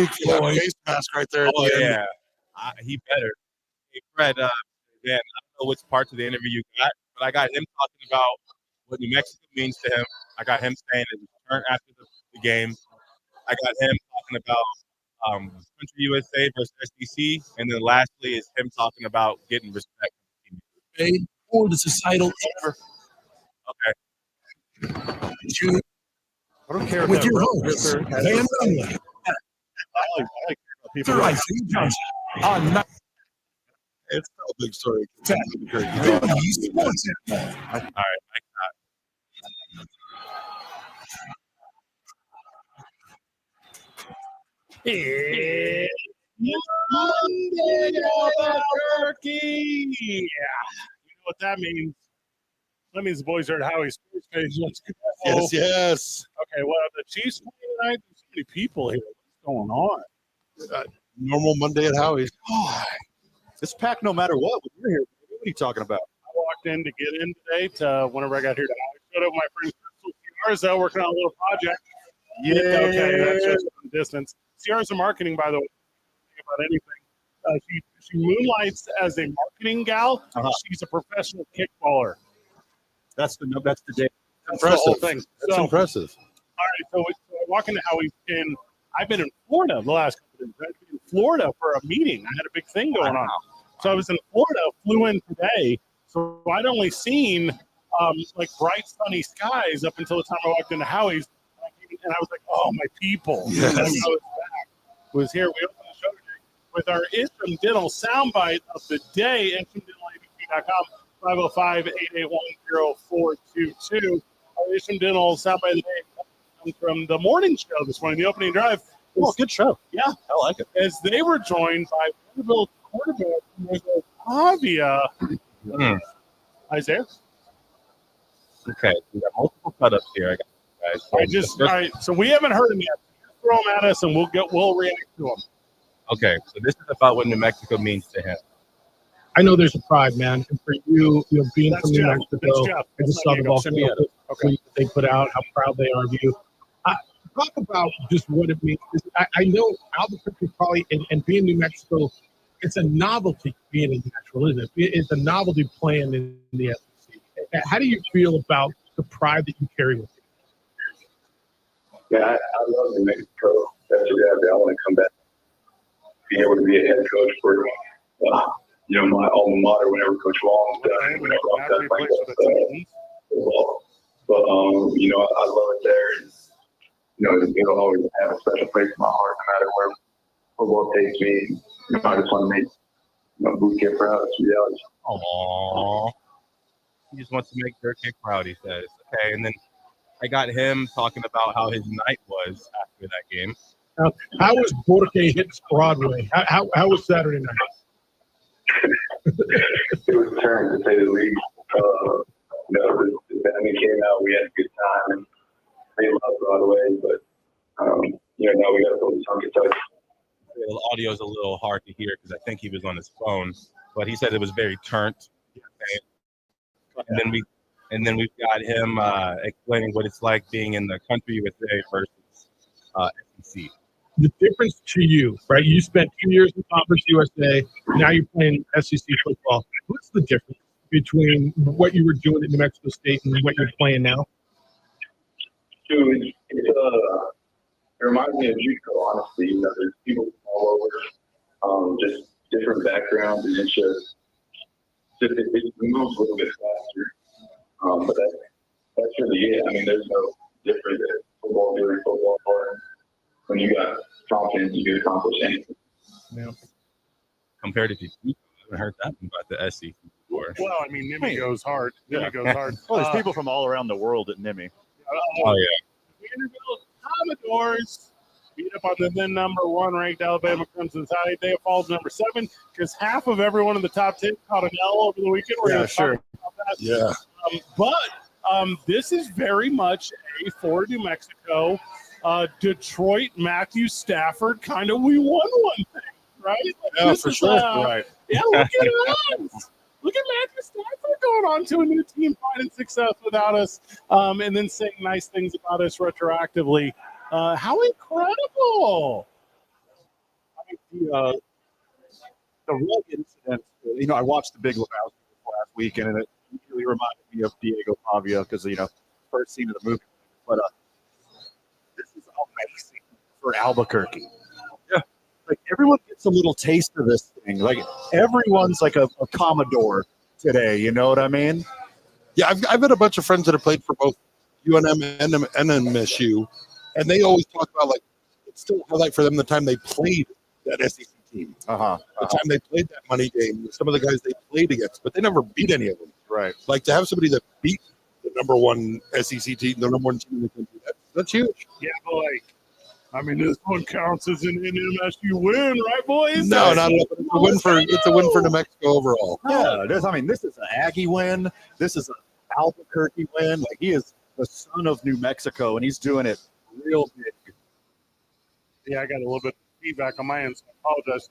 puke for that face mask right there at the end. He better. Hey, Fred, man, I don't know which parts of the interview you got, but I got him talking about what New Mexico means to him. I got him saying it was turned after the game. I got him talking about Country USA versus SEC, and then lastly is him talking about getting respect. Or the societal error. Okay. I don't care with your host, Van Dunley. It's no big story. All right, It's Monday about turkey. Yeah. You know what that means? That means the boys are at Howie's Sports page. Let's go. Yes. Okay, well, the Chiefs playing tonight. There's so many people here. What's going on? Normal Monday at Howie's. It's packed no matter what. We're here. What are you talking about? I walked in to get in today. Whenever I got here to Howie, showed up with my friend Crystal Ciarza working on a little project. Yeah. Okay, that's just from distance. Ciarza marketing, by the way, about anything. She moonlights as a marketing gal. She's a professional kickballer. That's the day. That's the whole thing. That's impressive. All right, so I walk into Howie's, and I've been in Florida the last couple of days. I've been in Florida for a meeting. I had a big thing going on. So I was in Florida, flew in today. So I'd only seen like bright sunny skies up until the time I walked into Howie's. And I was like, oh, my people. Yes. I was back. Was here. We opened the show today with our Isham Dental soundbite of the day. IshamDentalABP.com, 505-881-0422. Our Isham Dental soundbite of the day comes from the morning show this morning, the opening drive. Oh, good show. Yeah. I like it. As they were joined by Vanderbilt quarterback Avia. Isaiah? Okay, we got multiple cutups here. I got guys. All right, so we haven't heard him yet. Throw him at us, and we'll react to him. Okay, so this is about what New Mexico means to him. I know there's a pride, man. And for you, being That's from New Jeff. Mexico, That's Jeff. I just saw the volcano tweet they put out, how proud they are of you. Talk about just what it means. I know Albuquerque probably, and being New Mexico, it's a novelty being in Nashville, isn't it? It's a novelty playing in the SEC. How do you feel about the pride that you carry with you? Yeah, I love New Mexico. That's exactly. I want to come back, be able to be a head coach for, my alma mater. Whenever Coach Long's done, whenever I'm done playing football. But I love it there. It'll always have a special place in my heart, no matter where football takes me. I just want to make boot camp proud. It's reality. Aww. He just wants to make their kick proud, he says. Okay, and then I got him talking about how his night was after that game. How was Borque hits Broadway? How was Saturday night? It was a turn, to say the least. The band came out, we had a good time, and they love Broadway, but now we got to put the song in touch. The audio is a little hard to hear because I think he was on his phone, but he said it was very turnt. And then we've got him explaining what it's like being in the Country USA versus SEC. The difference to you, right? You spent 2 years in Conference USA. Now you're playing SEC football. What's the difference between what you were doing at New Mexico State and what you're playing now? Dude, it reminds me of JUCO, honestly. There's people from all over, just different backgrounds, and it moves a little bit faster. But that's really it. I mean, there's no difference in football during football. When you got confidence, you can accomplish anything. Yeah. Compared to JUCO, I haven't heard that about the SEC before. Well, I mean, Nimmy goes hard. Nimmy goes hard. Well, there's people from all around the world at Nimmy. Oh, yeah. Vanderbilt Commodores beat up on the then number 1 ranked Alabama Crimson Tide. They fall to number 7 because half of everyone in the top 10 caught an L over the weekend. We're going to talk about that. Yeah. But this is very much a for New Mexico, Detroit, Matthew Stafford kind of we won one thing, right? Yeah, for sure. Right. Yeah, look at us. Look at Matthew Stafford going on to a new team, finding success without us, and then saying nice things about us retroactively. How incredible! The rug incident, I watched The Big Lebowski last weekend, and it really reminded me of Diego Pavia because, first scene of the movie. But this is amazing for Albuquerque. Yeah. Like, everyone gets a little taste of this thing. Like, everyone's like a Commodore today, you know what I mean? Yeah, I've had a bunch of friends that have played for both UNM and MSU, and they always talk about, like, it's still a highlight for them the time they played that SEC team. The time they played that money game, some of the guys they played against, but they never beat any of them. Right. Like, to have somebody that beat the number one SEC team, the number one team in the country, that's huge. Yeah, boy. I mean, this one counts as an MSU win, right, boys? No, not at all. It's a win for New Mexico overall. Yeah, this is an Aggie win. This is an Albuquerque win. Like, he is the son of New Mexico, and he's doing it real big. Yeah, I got a little bit of feedback on my end, so I apologize.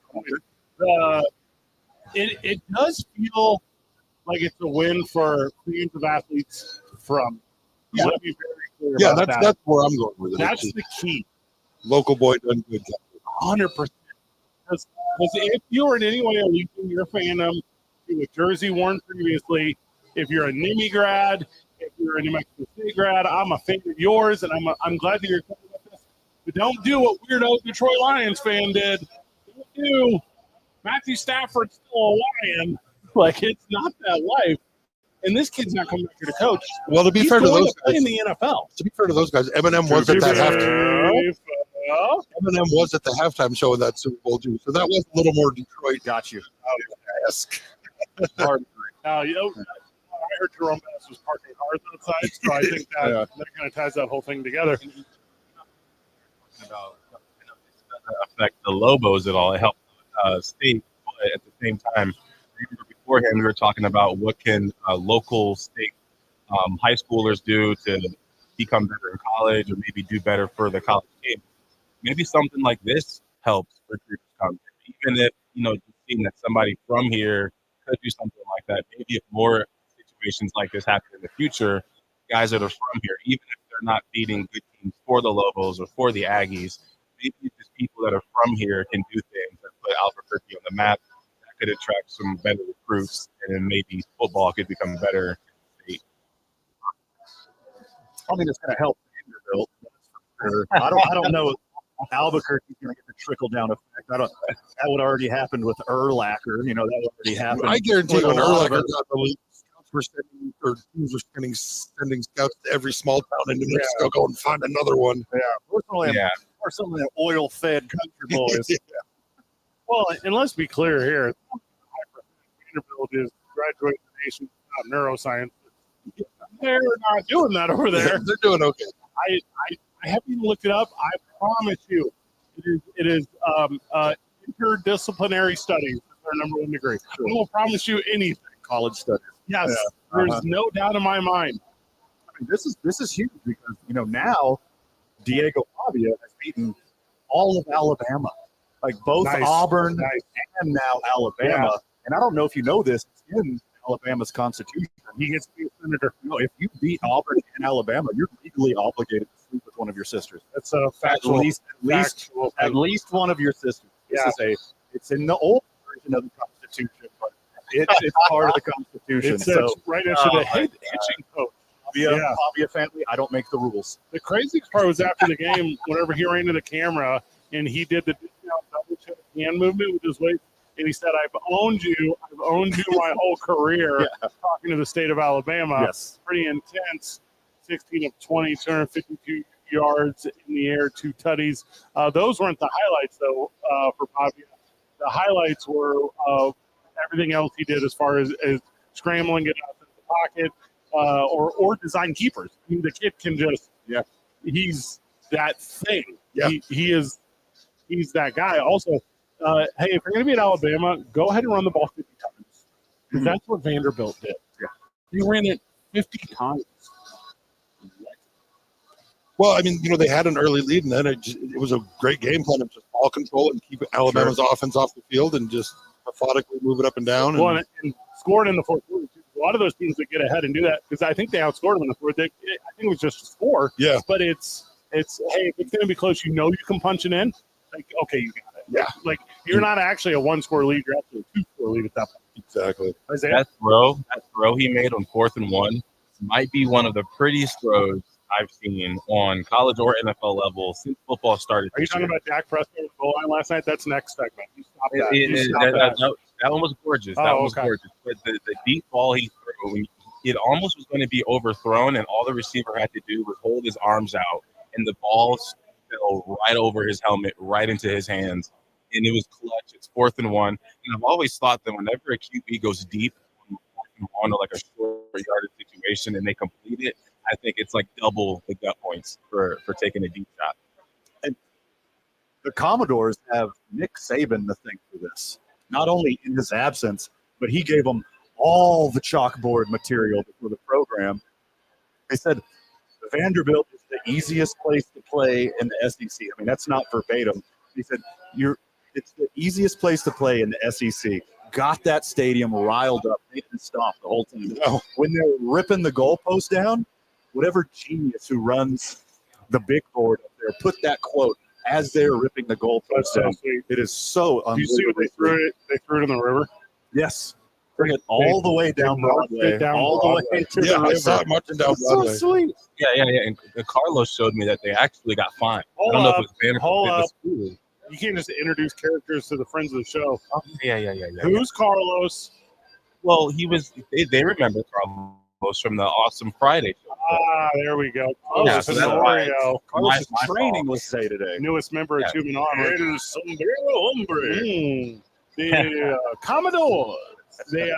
It does feel like it's a win for millions of athletes from. Yeah. Let me be very clear Yeah, about that's where I'm going with it. That's It's the key. local boy done good job. 100%. Because if you're in any way elite in your fandom, with jersey worn previously, if you're a NIMI grad, if you're a New Mexico State grad, I'm a fan of yours, and I'm glad that you're coming with this. But don't do what weirdo Detroit Lions fan did. Don't do Matthew Stafford's still a Lion. Like, it's not that life. And this kid's not coming back here to coach. Well, to be He's fair to going those play guys, in the NFL. to be fair to those guys, Eminem was at that halftime. Eminem was at the halftime show of that Super Bowl too, so that was a little more Detroit. Got you. Esque. Now, I heard Jerome Bass was parking cars outside, so I think that kind of ties that whole thing together. About affect the Lobos at all. It helped state, but at the same time, beforehand we were talking about what can local state high schoolers do to become better in college, or maybe do better for the college game. Maybe something like this helps recruits come here. Even if just seeing that somebody from here could do something like that. Maybe if more situations like this happen in the future, guys that are from here, even if they're not beating good teams for the Lobos or for the Aggies, maybe just people that are from here can do things that put Albuquerque on the map that could attract some better recruits, and then maybe football could become better. I mean, it's going to help Vanderbilt. Sure. I don't know if Albuquerque's going to get the trickle down effect. That would already happened with Urlacher. That would already happened. I guarantee with when a lot Urlacher of got the league, scouts were sending, or teams were sending scouts to every small town in New Mexico, go and find another one. Yeah, or some of the oil-fed country boys. Well, and let's be clear here. Vanderbilt is graduating the nation of neuroscience. They're not doing that over there. They're doing okay. I haven't even looked it up. I promise you, it is interdisciplinary studies. Their number one degree. I will promise you anything. College studies. Yes, there's no doubt in my mind. I mean, this is huge because now Diego Pavia has beaten all of Alabama, like both Auburn and now Alabama. Yeah. And I don't know if you know this, it's in Alabama's constitution. He gets to be a senator. If you beat Auburn and Alabama, you're legally obligated to sleep with one of your sisters. That's a factual. At least one of your sisters. It's in the old version of the Constitution, but it's part of the Constitution. It's right next to the hitching coach. Pavia family, I don't make the rules. The crazy part was after the game, whenever he ran to the camera and he did the double check hand movement with his weight, and he said, I've owned you my whole career, talking to the state of Alabama. Yes. Pretty intense. 16 of 20, 252 yards in the air, 2 tutties. Those weren't the highlights, though, for Pavia. The highlights were everything else he did as far as scrambling, getting out of the pocket, or design keepers. I mean, the kid can just he's that thing. Yeah. He's that guy. Also, hey, if you're going to be at Alabama, go ahead and run the ball 50 times. Because that's what Vanderbilt did. Yeah. He ran it 50 times. Well, I mean, they had an early lead, and then it was a great game plan of just ball control and keep Alabama's offense off the field and just methodically move it up and down. And scored in the fourth quarter. A lot of those teams that get ahead and do that, because I think they outscored them in the fourth. I think it was just a score. Yeah. But it's hey, if it's going to be close, you can punch it in. Like, okay, you got it. Yeah. Like, you're not actually a one-score lead. You're actually a two-score lead at that point. Exactly. Isaiah? That throw he made on 4th and 1 might be one of the prettiest throws I've seen on college or NFL level since football started. Are you talking about Dak Prescott with the goal line last night? That's next segment. You stop that. You stop That one was gorgeous. That one was gorgeous. But the deep ball he threw, it almost was going to be overthrown, and all the receiver had to do was hold his arms out, and the ball fell right over his helmet, right into his hands. And it was clutch. It's 4th and 1. And I've always thought that whenever a QB goes deep on 4th and 1 or like a short yardage situation and they complete it, I think it's like double the gut points for taking a deep shot. And the Commodores have Nick Saban to thank for this. Not only in his absence, but he gave them all the chalkboard material for the program. They said Vanderbilt is the easiest place to play in the SEC. I mean, that's not verbatim. He said it's the easiest place to play in the SEC. Got that stadium riled up, making stop the whole time. When they're ripping the goalpost down, whatever genius who runs the big board up there put that quote as they're ripping the goalpost down. It is so unbelievable. Do you see what they threw it? They threw it in the river. Yes. Bring it all the way down Broadway. All the way to the I river. saw it marching down Broadway. So sweet. Yeah. And Carlos showed me that they actually got fined. I don't know if it was Vanderbilt or the school. You can't just introduce characters to the friends of the show. Oh, yeah. Who's Carlos? Well, they remember Carlos from the Awesome Friday show. There we go. Yeah, so that's why Carlos' my training fault. was say today. Newest member of Human Armor. El sombrero hombre. The Commodores. They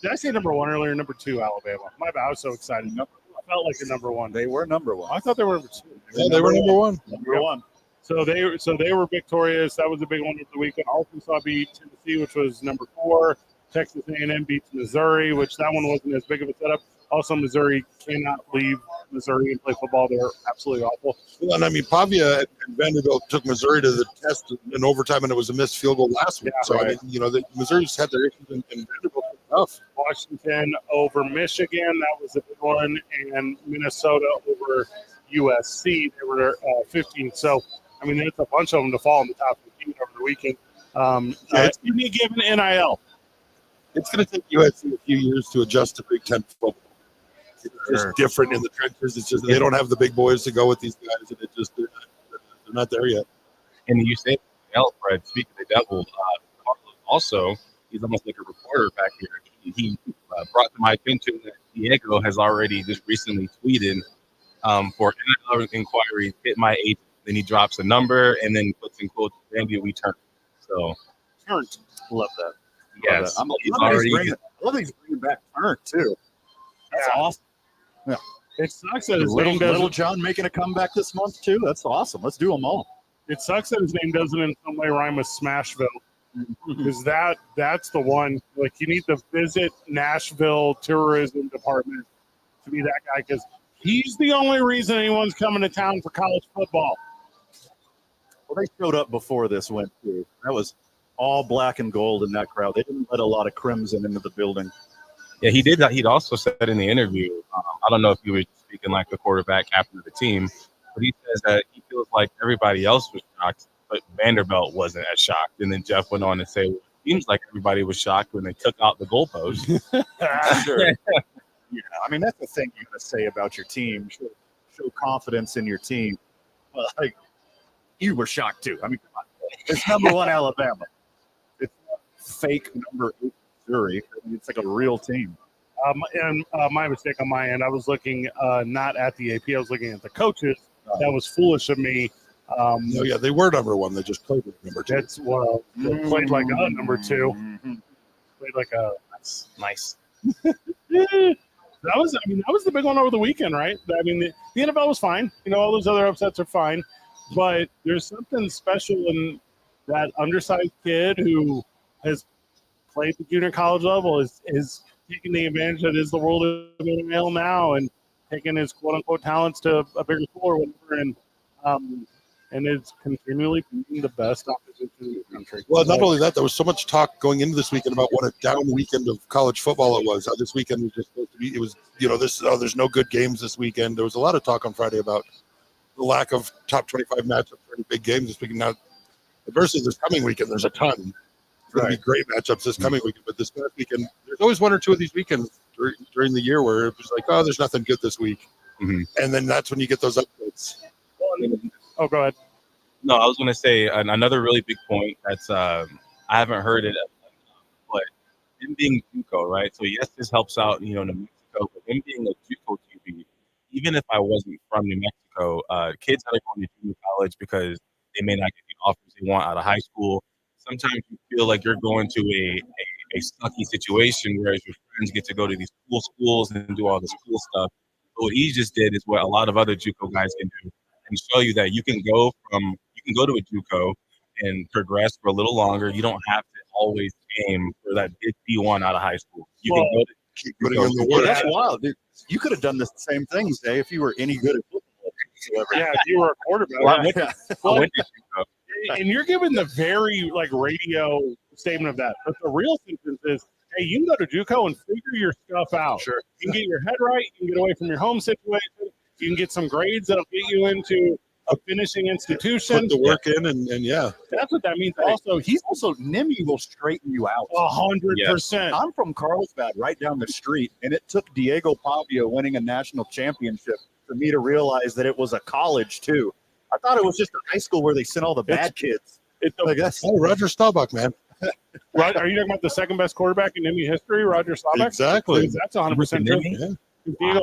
did I say number 1 earlier? Number 2, Alabama. My bad. I was so excited. I felt like a number 1. They were number 1. I thought they were number 2. Yeah, they were number 1. Number 1. So they were victorious. That was a big one of the weekend. Arkansas beat Tennessee, which was number 4. Texas A&M beats Missouri, which that one wasn't as big of a setup. Also, Missouri cannot leave Missouri and play football. They're absolutely awful. Well, and I mean, Pavia and Vanderbilt took Missouri to the test in overtime, and it was a missed field goal last week. Yeah, I mean, Missouri's had their issues, and Vanderbilt was tough. Washington over Michigan, that was a big one, and Minnesota over USC. They were 15. So, I mean, there's a bunch of them to fall in the top 15 over the weekend. You need to give an NIL. It's going to take USC a few years to adjust to Big Ten football. It's just different in the trenches. It's just they don't have the big boys to go with these guys, and they're not there yet. And you say, Fred, speaking of the devil, Carlos also, he's almost like a reporter back here. He brought to my attention that Diego has already just recently tweeted for NIL inquiries, hit my agent. Then he drops a number and then puts in quotes, "Randy, we turned." So, Turned. Love that. Yes. I love he's bringing back Turnt, too. That's awesome. Yeah. It sucks that his Little, name doesn't. Little John making a comeback this month, too. That's awesome. Let's do them all. It sucks that his name doesn't in some way rhyme with Smashville, because that's the one. Like, you need to visit Nashville Tourism Department to be that guy, because he's the only reason anyone's coming to town for college football. Well, they showed up before this went through. That was all black and gold in that crowd. They didn't let a lot of crimson into the building. Yeah, he did. He'd also said in the interview, I don't know if he was speaking like the quarterback captain of the team, but he says that he feels like everybody else was shocked, but Vanderbilt wasn't as shocked. And then Jeff went on to say, well, it seems like everybody was shocked when they took out the goalpost. Sure. Yeah, I mean, that's the thing you got to say about your team. Show confidence in your team. Well, like, you were shocked, too. I mean, come on. It's number 1 Alabama. It's fake number 8 Missouri. I mean, it's like a real team. My mistake on my end, I was looking not at the AP, I was looking at the coaches. That was foolish of me. No, yeah, they were number 1. They just played with number 2. That's they played like a number 2. Mm-hmm. Played like a Nice. that was the big one over the weekend, right? I mean, the NFL was fine. All those other upsets are fine, but there's something special in that undersized kid who has played the junior college level is taking the advantage that is the world of NIL now and taking his quote unquote talents to a bigger school or whatever, and it's continually beating the best opposition in the country. Well, not only that, there was so much talk going into this weekend about what a down weekend of college football it was. How this weekend was just supposed to be. It was, there's no good games this weekend. There was a lot of talk on Friday about the lack of top 25 matchups for any big games this weekend. Now, Versus this coming weekend, there's a ton. It's going to be great matchups this coming weekend. But this past weekend, there's always one or two of these weekends during the year where it was like, oh, there's nothing good this week. And then that's when you get those updates. Oh, go ahead. No, I was going to say another really big point that's I haven't heard it, but him being JUCO, right? So yes, this helps out, New Mexico, but him being a JUCO QB, even if I wasn't from New Mexico, kids that are going to junior college because they may not get the offers they want out of high school. Sometimes you feel like you're going to a sucky situation, whereas your friends get to go to these cool schools and do all this cool stuff. But what he just did is what a lot of other JUCO guys can do, and show you that you can go to a JUCO and progress for a little longer. You don't have to always aim for that big D1 out of high school. You can go to keep putting in the work. That's wild, dude. You could have done the same thing, Zay, if you were any good at football. Yeah, if you were a quarterback. I went to JUCO. And you're giving the very radio statement of that. But the real sentence is, hey, you can go to JUCO and figure your stuff out. Sure. You can get your head right. You can get away from your home situation. You can get some grades that'll get you into a finishing institution. Put the work in, and yeah. That's what that means. Also, NIMI will straighten you out. 100%. I'm from Carlsbad, right down the street, and it took Diego Pavia winning a national championship for me to realize that it was a college, too. I thought it was just a high school where they sent all the bad kids. Oh, Roger Staubach, man. Right? Are you talking about the second best quarterback in NIMI history, Roger Staubach? Exactly. That's 100% true. Yeah. Diego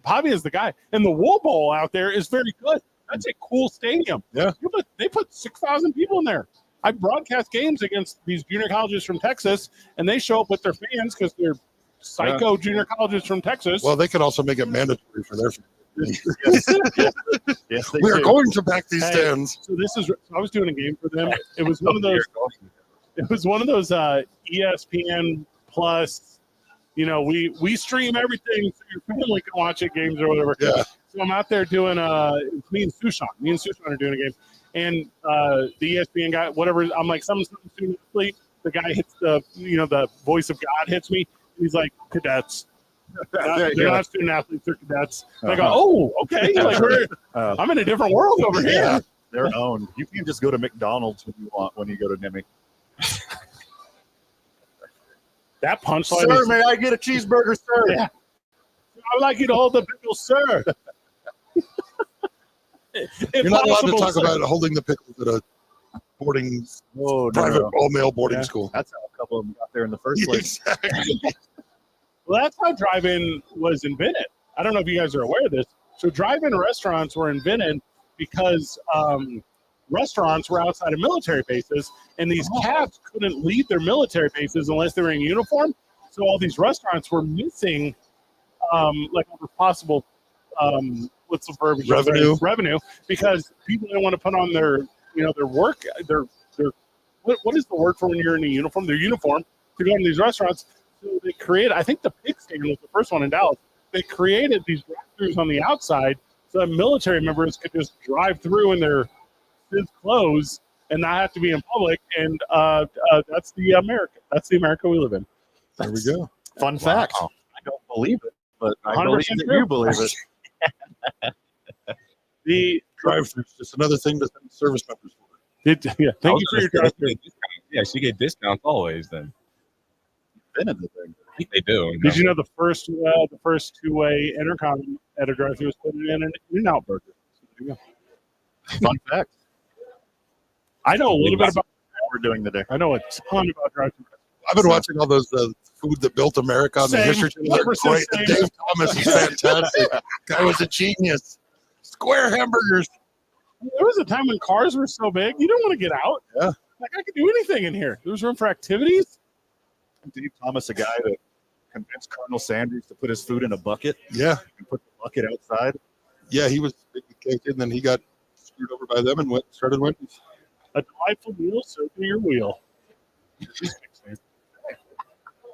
Pavia is the guy. And the Wool Bowl out there is very good. That's a cool stadium. Yeah. They put 6,000 people in there. I broadcast games against these junior colleges from Texas, and they show up with their fans because they're psycho junior colleges from Texas. Well, they could also make it mandatory for their fans. Yes, We are going to back these stands. So I was doing a game for them. It was one of those. It was one of those ESPN Plus. We stream everything so your family can watch it, games or whatever. Yeah. So I'm out there doing me and Sushan. Me and Sushan are doing a game, and the ESPN guy, whatever. I'm like, something student athlete. The guy hits the voice of God hits me. He's like, cadets. They're not student athletes, they're cadets. I go, oh, okay. Like I'm in a different world over here. Yeah, they're owned. You can't just go to McDonald's when you go to NIMI. That punchline. Sir, may I get a cheeseburger, sir? Yeah. I like you to hold the pickle, sir. You're not allowed to talk about holding the pickles at a private all-male boarding school. That's how a couple of them got there in the first place. Exactly. Well, that's how drive-in was invented. I don't know if you guys are aware of this. So drive-in restaurants were invented because restaurants were outside of military bases, and these cats couldn't leave their military bases unless they were in uniform. So all these restaurants were missing, possible, what's the verb? Revenue, because people didn't want to put on their work, what is the word for when you're in a uniform? Their uniform to go to these restaurants. So they created, I think the pig stand was the first one in Dallas. They created these drive-thrus on the outside so that military members could just drive through in their clothes and not have to be in public. And that's the America. That's the America we live in. There we go. Fun fact. I don't believe it, but I believe that you believe it. The drive-thru is just another thing to send service members for. Thank you for your drive-thru. Yeah, so you get discounts always then. Invented the thing. I think they do. Did you know the first two-way intercom at a drive-thru was put in an In-N-Out burger? So there you go. Fun fact. I know a little bit about what we're doing today. I know a ton about drive-thru. I've been watching all those Food That Built America on the History Channel. They're great. Dave Thomas is fantastic. Guy was a genius. Square hamburgers. There was a time when cars were so big, you don't want to get out. Yeah. Like, I could do anything in here. There was room for activities. Dave Thomas, a guy that convinced Colonel Sanders to put his food in a bucket. Yeah. And put the bucket outside. Yeah, he was big cake, and then he got screwed over by them and started Wendy's. A delightful meal served through your wheel.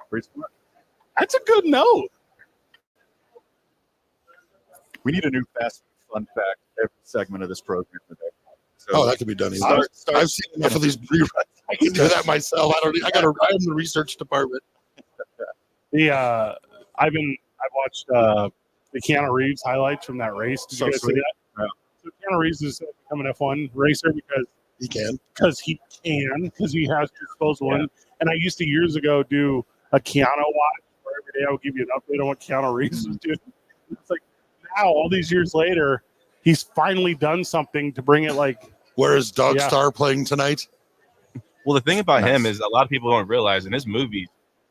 Pretty smart. That's a good note. We need a new fast fun fact every segment of this program today. So that could be done easy. I've seen enough of these reruns. I can do that myself. I'm the research department. I've watched the Keanu Reeves highlights from that race. Did you guys see that? Yeah. So Keanu Reeves is become an F1 racer because He can. because he has disposable. And I used to years ago do a Keanu watch where every day I would give you an update on what Keanu Reeves was doing. It's like now, all these years later, he's finally done something to bring it like. Where is Dog Star playing tonight? Well, the thing about him is a lot of people don't realize in his movies,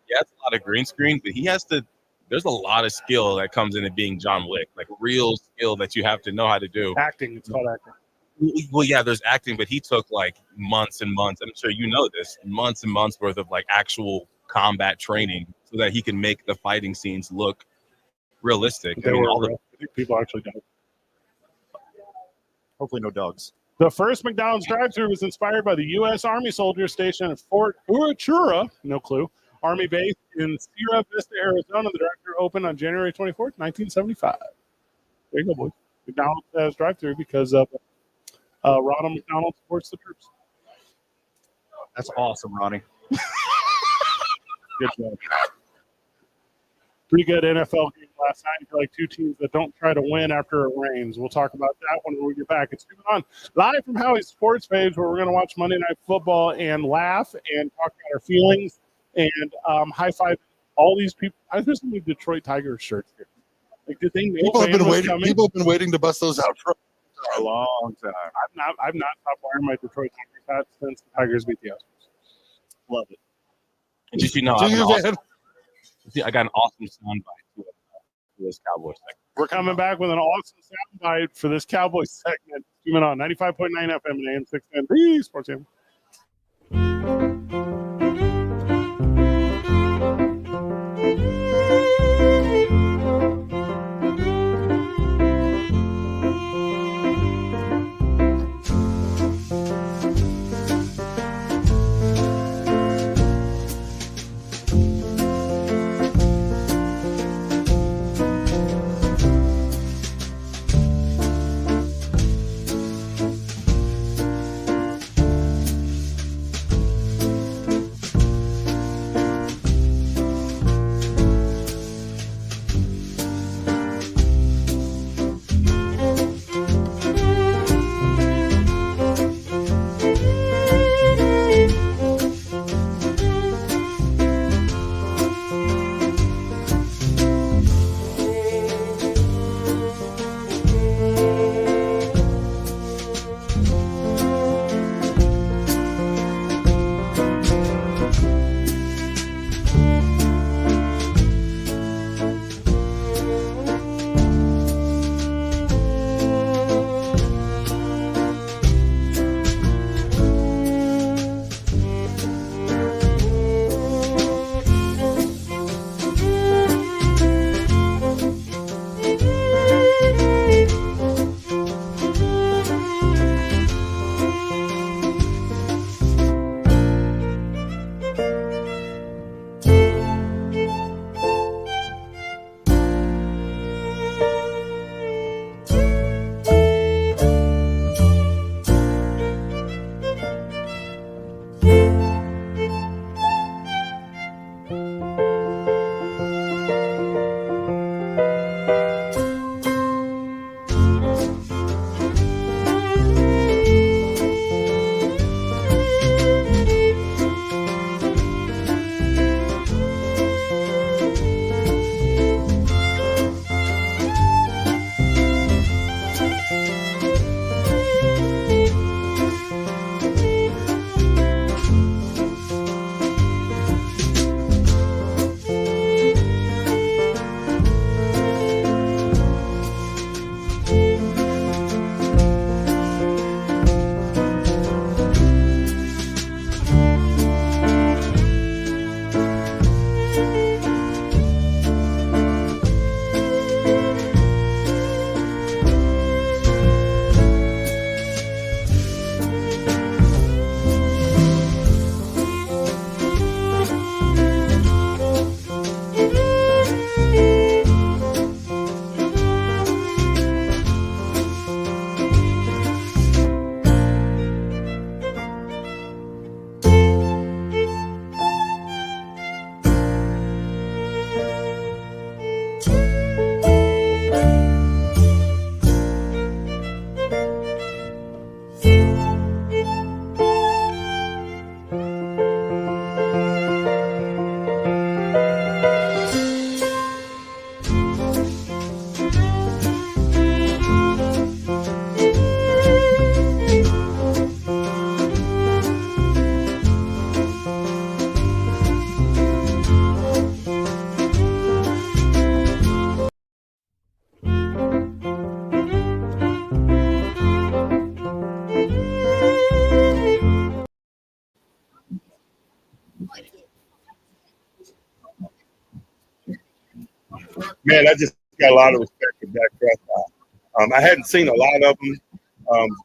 he has a lot of green screen, but he has to. There's a lot of skill that comes into being John Wick, like real skill that you have to know how to do. Acting, it's called acting. Well, yeah, there's acting, but he took like months and months. I'm sure you know this, months and months worth of like actual combat training so that he can make the fighting scenes look realistic. I think people actually died. Hopefully, no dogs. The first McDonald's drive-thru was inspired by the U.S. Army soldiers stationed at Fort Huachura, no clue, Army base in Sierra Vista, Arizona. The drive-thru opened on January 24th, 1975. There you go, boys. McDonald's has drive-thru because of Ronald McDonald supports the troops. That's awesome, Ronnie. Good job. Pretty good NFL game last night for like two teams that don't try to win after it rains. We'll talk about that when we get back. It's coming on live from Howie's Sports Page, where we're going to watch Monday Night Football and laugh and talk about our feelings and high five all these people. There's some Detroit Tigers shirts here. Like, did they know People have been waiting. coming? People have been waiting to bust those out for a long time. I've not stopped wearing my Detroit Tigers hat since the Tigers beat the Astros. Love it. And just I got an awesome soundbite for this Cowboys segment. We're coming back with an awesome soundbite for this Cowboys segment. Zooming on 95.9 FM and AM 610, the Sports Channel. Man, I just got a lot of respect for Dak Prescott. I hadn't seen a lot of him.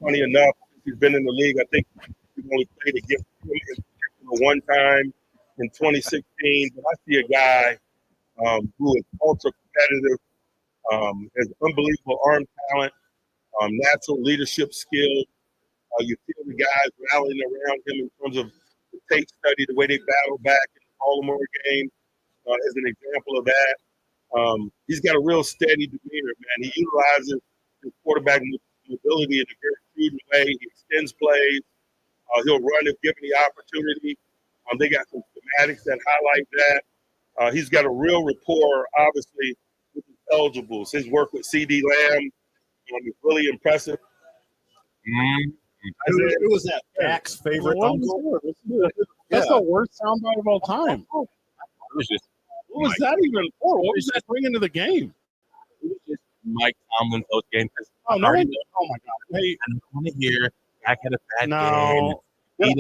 Funny enough, he's been in the league. I think he's only played against him in particular one time in 2016. But I see a guy who is ultra competitive, has unbelievable arm talent, natural leadership skills. You feel the guys rallying around him in terms of the tape study, the way they battle back in the Baltimore game, as an example of that. He's got a real steady demeanor, man. He utilizes his quarterback mobility in a very prudent way. He extends plays. He'll run if given the opportunity. They got some schematics that highlight that. He's got a real rapport, obviously, with his eligibles. His work with C.D. Lamb is really impressive. Who was that? Dak's favorite uncle? That's the worst soundbite of all time. What was that even for? What was that bringing to the game? It was just Mike Tomlin post game. Oh no! Oh my God! Hey, I don't want to hear Dak had a bad game. no. We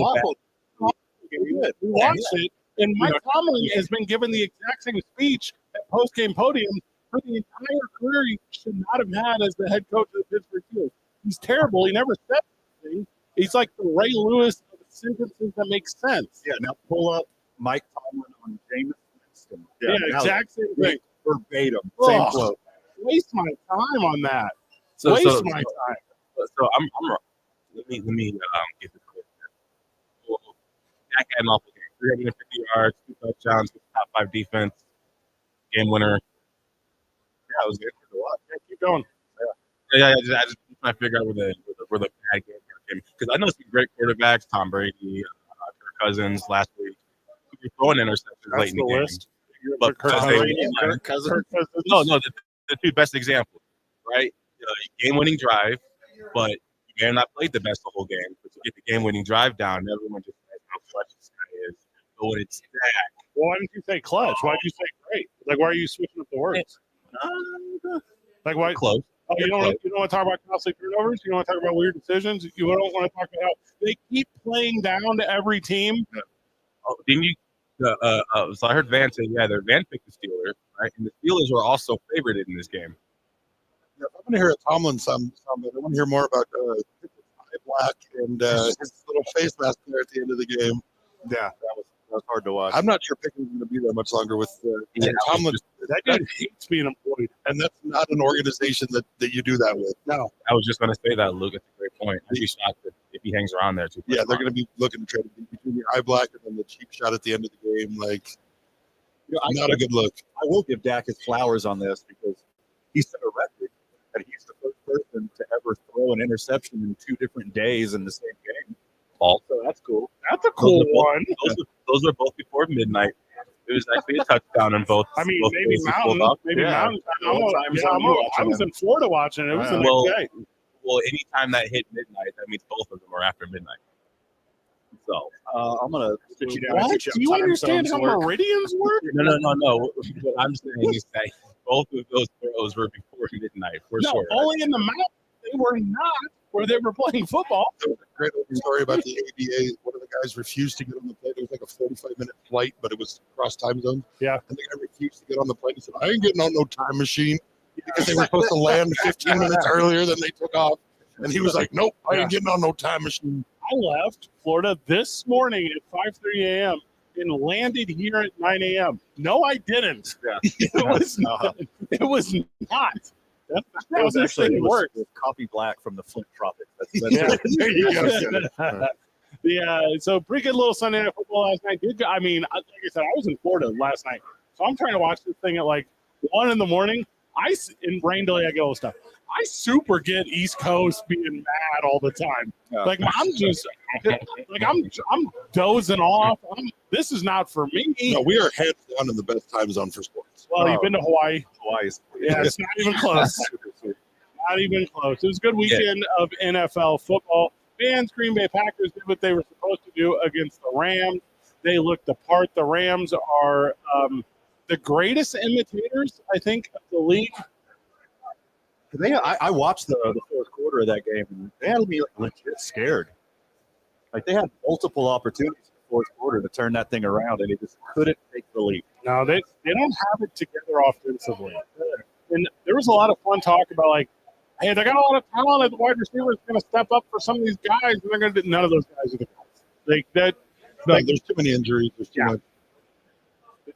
watched it, and Mike Tomlin has been given the exact same speech at post-game podium for the entire career he should not have had as the head coach of the Pittsburgh Steelers. He's terrible. He never said anything. He's like the Ray Lewis of sentences that make sense. Yeah, now pull up Mike Tomlin on Jameis Winston. Yeah, exact same thing. Verbatim. Same quote. Waste my time on that. So my time. So I'm wrong. Let me get this clear. Well, Dak had an awful game. 350 yards, 2 touchdowns, top 5 defense, game winner. Yeah, it was good to watch. Yeah, keep going. I just trying to figure out where the bad game came, because I know some great quarterbacks, Tom Brady, Kirk Cousins last week, who were throwing interceptions late in the game. List. But Kirk Cousins. No, the 2 best examples, right? Game-winning drive, but you may have not played the best the whole game, but you get the game-winning drive down, everyone just says how clutch this guy is. But when it's Dak, Well, why didn't you say clutch? Why did you say great? Like, why are you switching up the words? Like, why? close. Oh, you don't want to talk about costly turnovers? You don't want to talk about weird decisions? You don't want to talk about how they keep playing down to every team? Oh, didn't you? So I heard Van say, Van picked the Steelers, right? And the Steelers were also favored in this game. Yeah, I'm going to hear a Tomlin some, but I want to hear more about Black and his little face mask there at the end of the game. Yeah, that was hard to watch. I'm not sure Pickens is going to be there much longer with Tomlin. That dude hates being employed. And that's not an organization that you do that with. No. I was just going to say that, Luke. It's a great point. I'd be shocked if he hangs around there too. Yeah, they're going to be looking to trade between the eye black and then the cheap shot at the end of the game. Like, not a good look. I will give Dak his flowers on this because he set a record that he's the first person to ever throw an interception in 2 different days in the same game. Ball. So that's cool. That's a cool one. Those were both before midnight. It was actually a touchdown in both. I mean, both maybe Mountain. Maybe Mountain. I was in Florida watching it. It was the next day. Well, anytime that hit midnight, that means both of them are after midnight. So I'm gonna sit you down. What? Do you understand how meridians work? No. What I'm saying is that both of those throws were before midnight, for sure. Only in the mountain. They were not where they were playing football. There was a great old story about the ABA. One of the guys refused to get on the plane. It was like a 45-minute flight, but it was across time zones. Yeah. And the guy refused to get on the plane. He said, I ain't getting on no time machine, because they were supposed to land 15 minutes earlier than they took off. And he was like, nope, I ain't getting on no time machine. I left Florida this morning at 5:30 a.m. and landed here at 9 a.m. No, I didn't. Yeah. It was not. It was not. That was actually work. Coffee Black from the Flint Tropics. Yeah. There you go. Yeah, so pretty good little Sunday Night Football last night. I mean, like I said, I was in Florida last night, so I'm trying to watch this thing at like 1 in the morning. In rain delay, I get all this stuff. I super get East Coast being mad all the time. Yeah. Like I'm just like I'm dozing off. This is not for me. No, we are hands down in the best time zone for sports. Well, you've been to Hawaii. Hawaii's. Yeah, it's not even close. Not even close. It was a good weekend of NFL football. Fans, Green Bay Packers did what they were supposed to do against the Rams. They looked the part. The Rams are the greatest imitators, I think, of the league. I watched the fourth quarter of that game, and they had me legit scared. Like, they had multiple opportunities in the fourth quarter to turn that thing around, and they just couldn't take the lead. No, they don't have it together offensively. And there was a lot of fun talk about like, hey, they got a lot of talent at the wide receiver. Is going to step up for some of these guys, and they're going to. None of those guys are the guys. Like that. No, there's too many injuries. There's too much.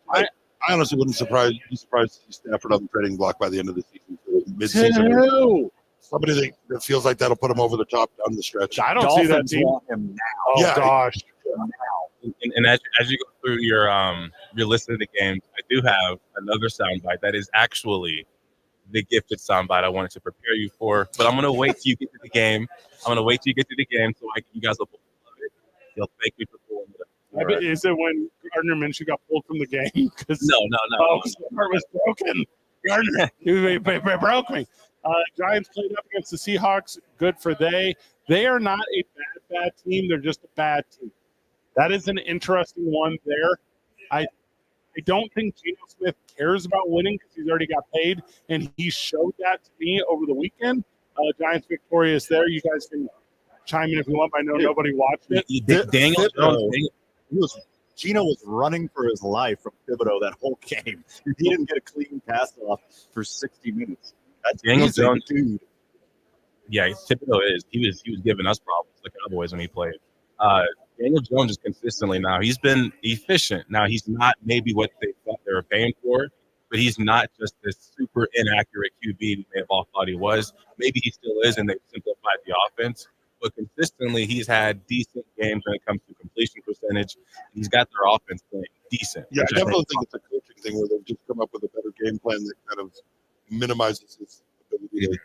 I honestly wouldn't be surprised to see Stafford on the trading block by the end of the season. Mid-season. Somebody that feels like that'll put him over the top down the stretch. I don't see that team. Want him now. Oh gosh. And as you go through your list of the games, I do have another soundbite that is actually the gifted soundbite I wanted to prepare you for. But I'm gonna wait till you get to the game. So you guys will love it. You'll thank me for pulling it up. Is it when Gardner Minshew got pulled from the game? No. Oh, his heart was broken. Gardner, you broke me. Giants played up against the Seahawks. Good for they. They are not a bad team. They're just a bad team. That is an interesting one there. I don't think Geno Smith cares about winning because he's already got paid, and he showed that to me over the weekend. Giants victorious there. You guys can chime in if you want. I know nobody watched it. Daniel Jones. Gino was running for his life from Thibodeau that whole game. He didn't get a clean pass off for 60 minutes. That's Daniel easy, Jones, dude. Yeah, Thibodeau is. He was giving us problems, the Cowboys, when he played. Daniel Jones is consistently now. He's been efficient. Now he's not maybe what they thought they were paying for, but he's not just this super inaccurate QB they may have all thought he was. Maybe he still is, and they've simplified the offense. But consistently, he's had decent games when it comes to completion percentage. He's got their offense playing decent. Yeah, I definitely think it's a coaching thing where they've just come up with a better game plan that kind of minimizes his ability to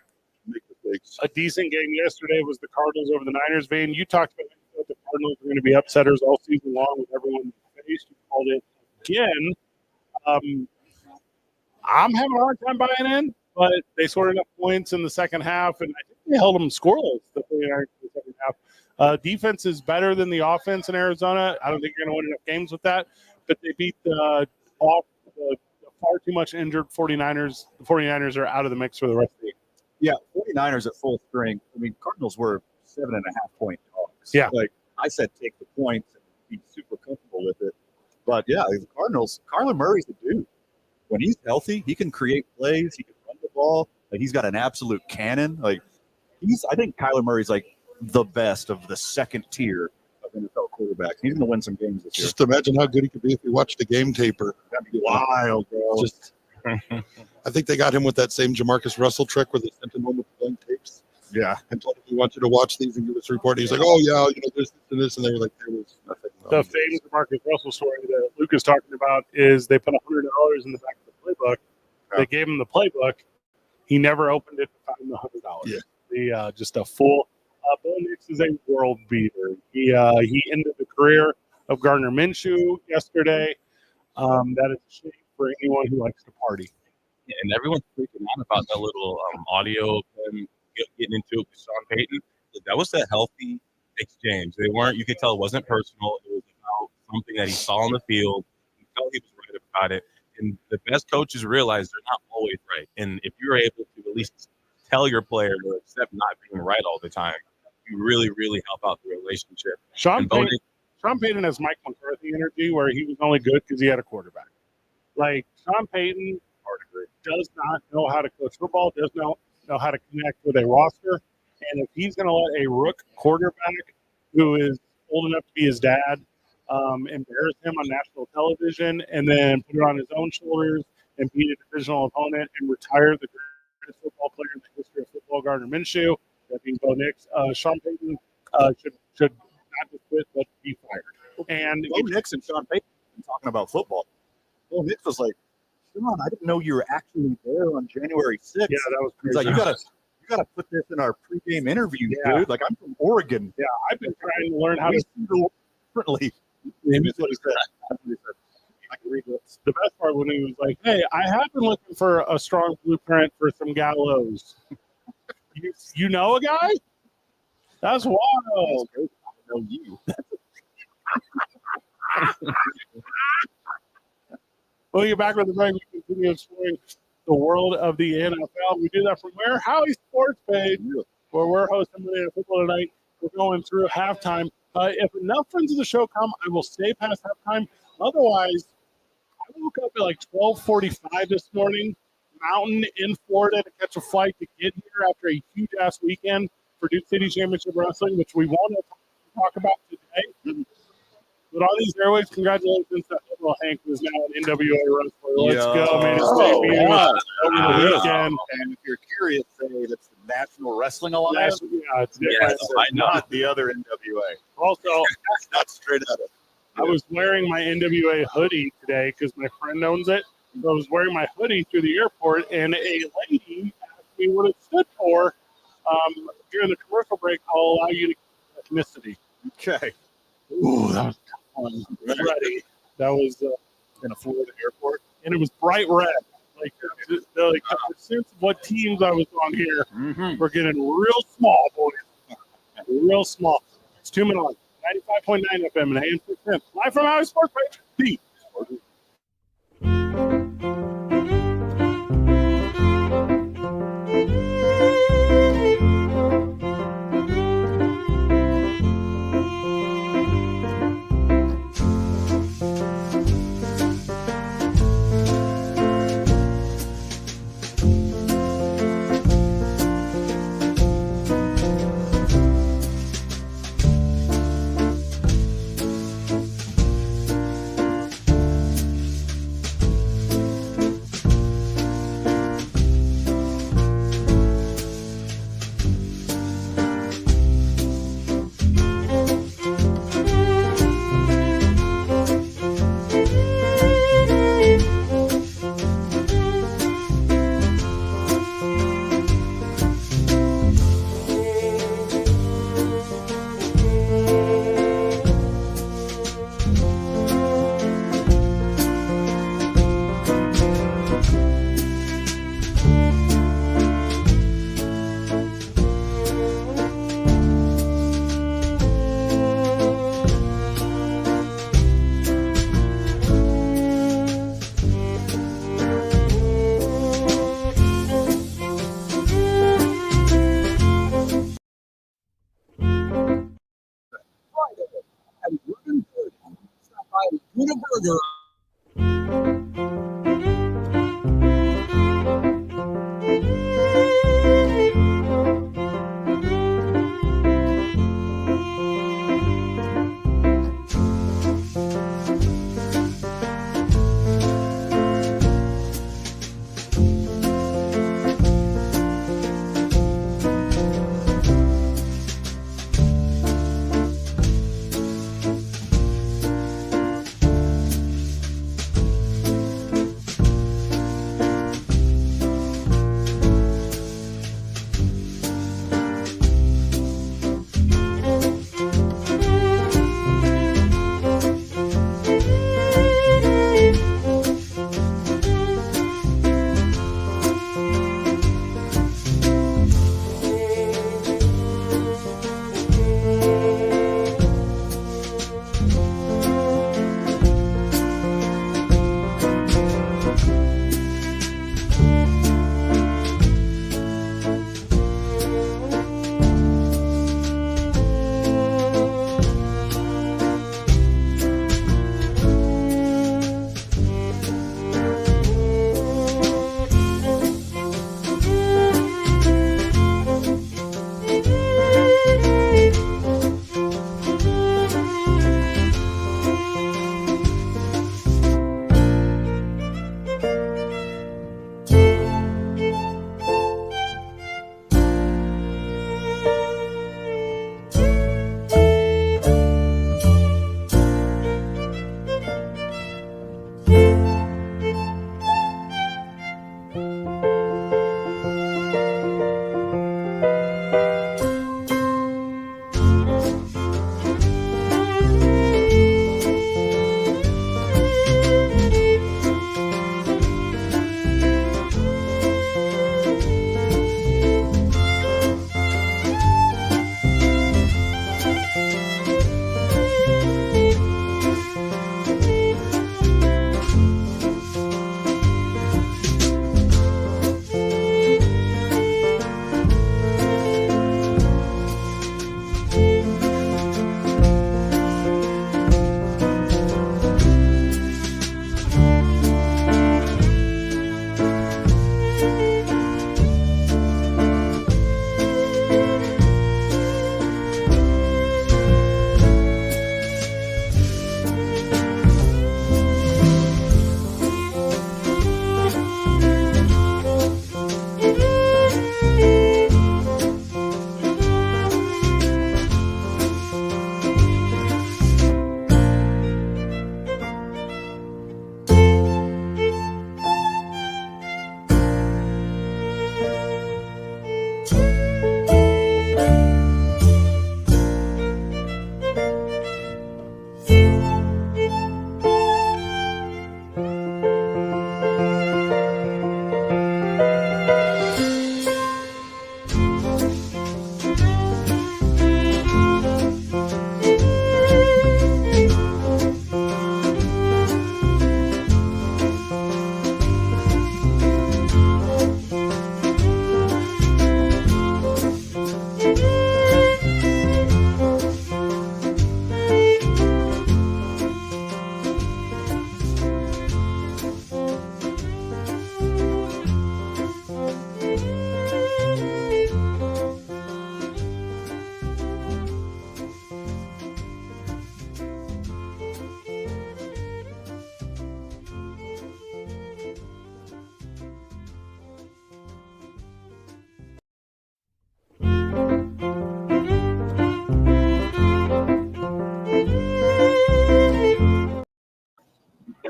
make mistakes. A decent game yesterday was the Cardinals over the Niners. Vane, you talked about the Cardinals are going to be upsetters all season long with everyone faced. You called it again. I'm having a hard time buying in, but they scored enough points in the second half, and I think they held them scoreless the 49ers in the second half. Defense is better than the offense in Arizona. I don't think you're going to win enough games with that, but they beat the far too much injured 49ers. The 49ers are out of the mix for the rest of the year. Yeah, 49ers at full strength. I mean, Cardinals were 7.5 point dogs. Yeah. Like I said, take the points and be super comfortable with it. But yeah, the Cardinals, Kyler Murray's the dude. When he's healthy, he can create plays. He can run the ball. Like he's got an absolute cannon. Like I think Kyler Murray's like the best of the second tier of NFL quarterbacks. He's going to win some games this year. Just imagine how good he could be if he watched the game taper. That'd be wild, bro. I think they got him with that same Jamarcus Russell trick where they sent him home with blank tapes. Yeah. And told him we want you to watch these and give us a report. And he's like, oh, yeah, there's this and this. And they were like, there was nothing. The famous Marcus Russell story that Luke is talking about is they put $100 in the back of the playbook. Yeah. They gave him the playbook. He never opened it to find the $100. Yeah. Just a full. Bo Nix is a world beater. He ended the career of Gardner Minshew yesterday. That is a shame for anyone who likes to party. Yeah, and everyone's freaking out about that little audio of him getting into it with Sean Payton. That was a healthy exchange. They weren't. You could tell it wasn't personal. It was about something that he saw on the field. You could tell he was right about it. And the best coaches realize they're not always right. And if you're able to at least tell your player to accept not being right all the time, you really, really help out the relationship. Sean Payton has Mike McCarthy energy where he was only good because he had a quarterback. Like Sean Payton does not know how to coach football, does not know how to connect with a roster. And if he's going to let a rook quarterback who is old enough to be his dad embarrass him on national television and then put it on his own shoulders and beat a divisional opponent and retire the greatest football player in the history of football, Gardner Minshew, that being Bo Nix, Sean Payton should not just quit but be fired. And Bo Nix and Sean Payton talking about football. Bo Nix was like, Sean, I didn't know you were actually there on January 6th. Yeah, that was crazy. He's like, you gotta put this in our pregame interview, dude. Like, I'm from Oregon. Yeah, I've been trying to learn how to see the differently. That's what he said. I can read this. The best part when he was like, hey, I have been looking for a strong blueprint for some gallows. You know a guy? That's wild. I know you. We'll get back with the break. We continue exploring the world of the NFL. We do that from where? Howie Sports Page, where we're hosting Monday Night Football tonight. We're going through halftime. If enough friends of the show come, I will stay past halftime. Otherwise, I woke up at like 12:45 this morning, mountain in Florida to catch a flight to get here after a huge ass weekend for Duke City Championship Wrestling, which we want to talk about today. But on these airways, congratulations to Little Hank, who's now an NWA wrestler. Let's go, made his debut over the weekend. And if you're curious, say it's the National Wrestling Alliance. Yeah, it's Not the other NWA. Also, Not straight at it. I was wearing my NWA hoodie today because my friend owns it. So I was wearing my hoodie through the airport, and a lady asked me what it stood for. During the commercial break, I'll allow you to get ethnicity. Okay. Ooh, that was a tough one. Ready. That was In a Florida airport. and it was bright red. Like the sense of what teams I was on here were getting real small, boys. Real small. It's 2 minutes. 95.9 FM and AM 610. Live from Howie Sports Page.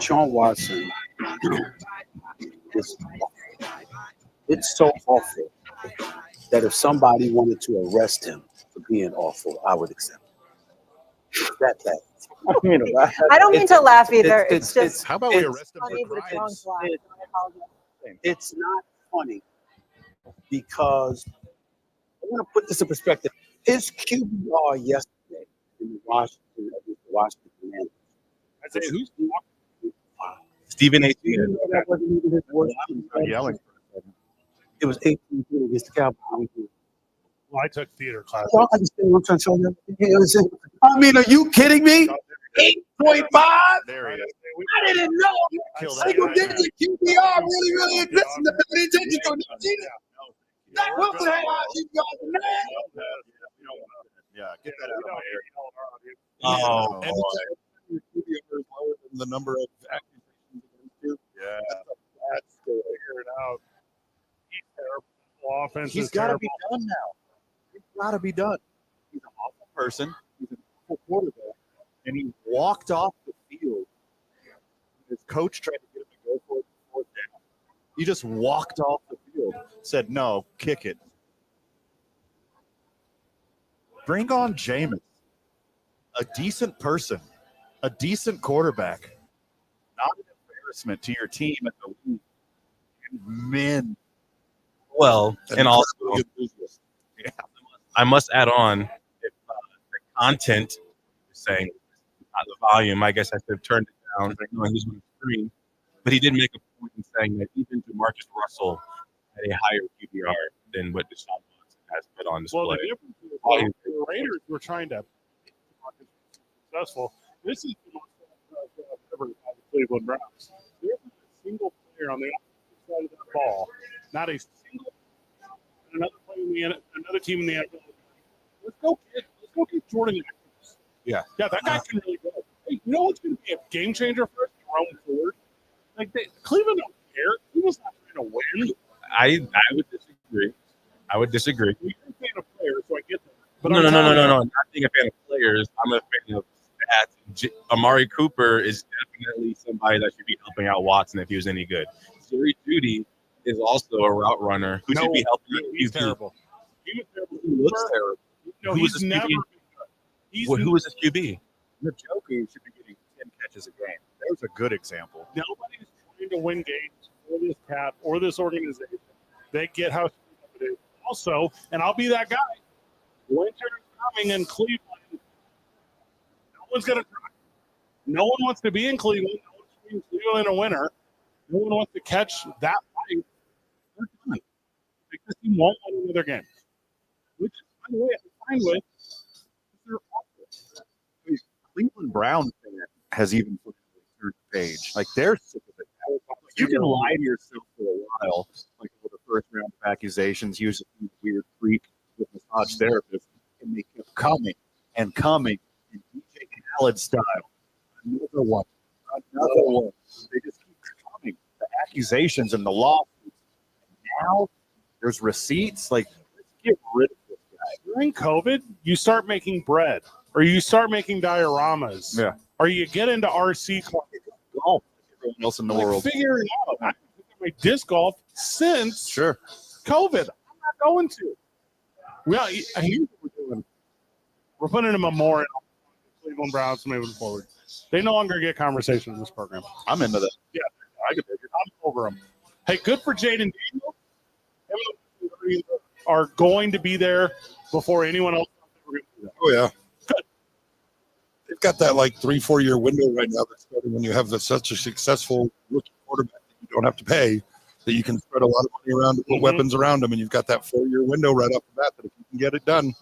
Sean Watson is it's so awful that if somebody wanted to arrest him for being awful, I would accept it. That bad. I mean, I don't mean to laugh either. It's just How about we it's arrest him funny, for but it's wrong crimes? to laugh. I apologize. It's not funny because I want to put this in perspective. His QBR yesterday in the Washington Commanders. I say, who's Stephen A. You know that wasn't even his worst. Yelling. It was 18 against the Cowboys. Well, I took theater class. Y'all understand what I'm trying to tell you? You understand? I mean, are you kidding me? 8.5? There he is. I didn't know Kill that single guy. digit QBR really exists in the Penny Technical. That Wilson had our QBR in there. Yeah, get that out of my ear. Oh, And it's QBR is lower than the number of accusations against you. Yeah. That's to figure it out. He's terrible. Offense He's is got to terrible. be done now. He's got to be done. He's an awful person. He's an awful quarterback. And he walked off the field. His coach tried to get him to go for it fourth down. He just walked off the field, said, no, kick it. Bring on Jameis, a decent person, a decent quarterback, not an embarrassment to your team at the league. And men. well, and also, Good business. I must add on if the content is saying not the volume. I guess I should have turned it down. Knowing who's on the screen, but he did make a point in saying that even Jamarcus Russell had a higher QBR than what Deshaun Watson has put on display. Well, the difference is like, the Raiders were trying to be successful. This is the most ever by the Cleveland Browns. There isn't a single player on the opposite side of that ball, not a single another player in another team in the NFL. Let's go get Jordan Atkins. Yeah. Yeah, that guy can really go. Hey, you know what's going to be a game changer for us? Jerome Ford. Like Cleveland don't care. He was not trying to win. I would disagree. I would disagree. You're a fan of players, so I get that. But No. I'm telling you, I'm not being a fan of players. I'm a fan of stats. Amari Cooper is definitely somebody that should be helping out Watson if he was any good. Jerry Jeudy is also a route runner who should be helping out he's QB. terrible. He was terrible. He looks terrible. No, Who was he's his never QB? been good. He's Who was his QB? Njoku should be getting 10 catches a game. There's a good example. nobody's trying to win games for this cat or this organization. They get how screwed up it is. Also, and I'll be that guy. Winter is coming in Cleveland. No one's gonna try. No one wants to be in Cleveland. No one wants to be in Cleveland in a winter. No one wants to catch that fight. They're done. Because he won't win another game. Which, by the way, I'm fine with. They're awful. Cleveland Browns fan has even put it on the page. Like, they're sick of it. You can lie to yourself for a while, like with the first round of accusations, use a weird freak with massage therapist, and they kept coming and coming in DJ Khaled style. Another one. They just keep coming. The accusations and the lawsuits. And now there's receipts. Like, let's get rid of this guy. During COVID, you start making bread, or you start making dioramas, Yeah. or you get into RC club. Golf. Everyone else in the world. Figure it out. I've been my disc golf since Sure. COVID. I'm not going to. Well, here's what we're doing. We're putting a memorial on the Cleveland Browns moving forward. They no longer get conversation in this program. I'm into that. Yeah, I can figure it. I'm over them. Hey, good for Jaden Daniels. Him and the are going to be there before anyone else. Oh yeah. They've got that like 3-4 year window right now that's starting when you have such a successful rookie quarterback that you don't have to pay, that you can spread a lot of money around to put weapons around them, and you've got that 4-year window right off the bat that if you can get it done,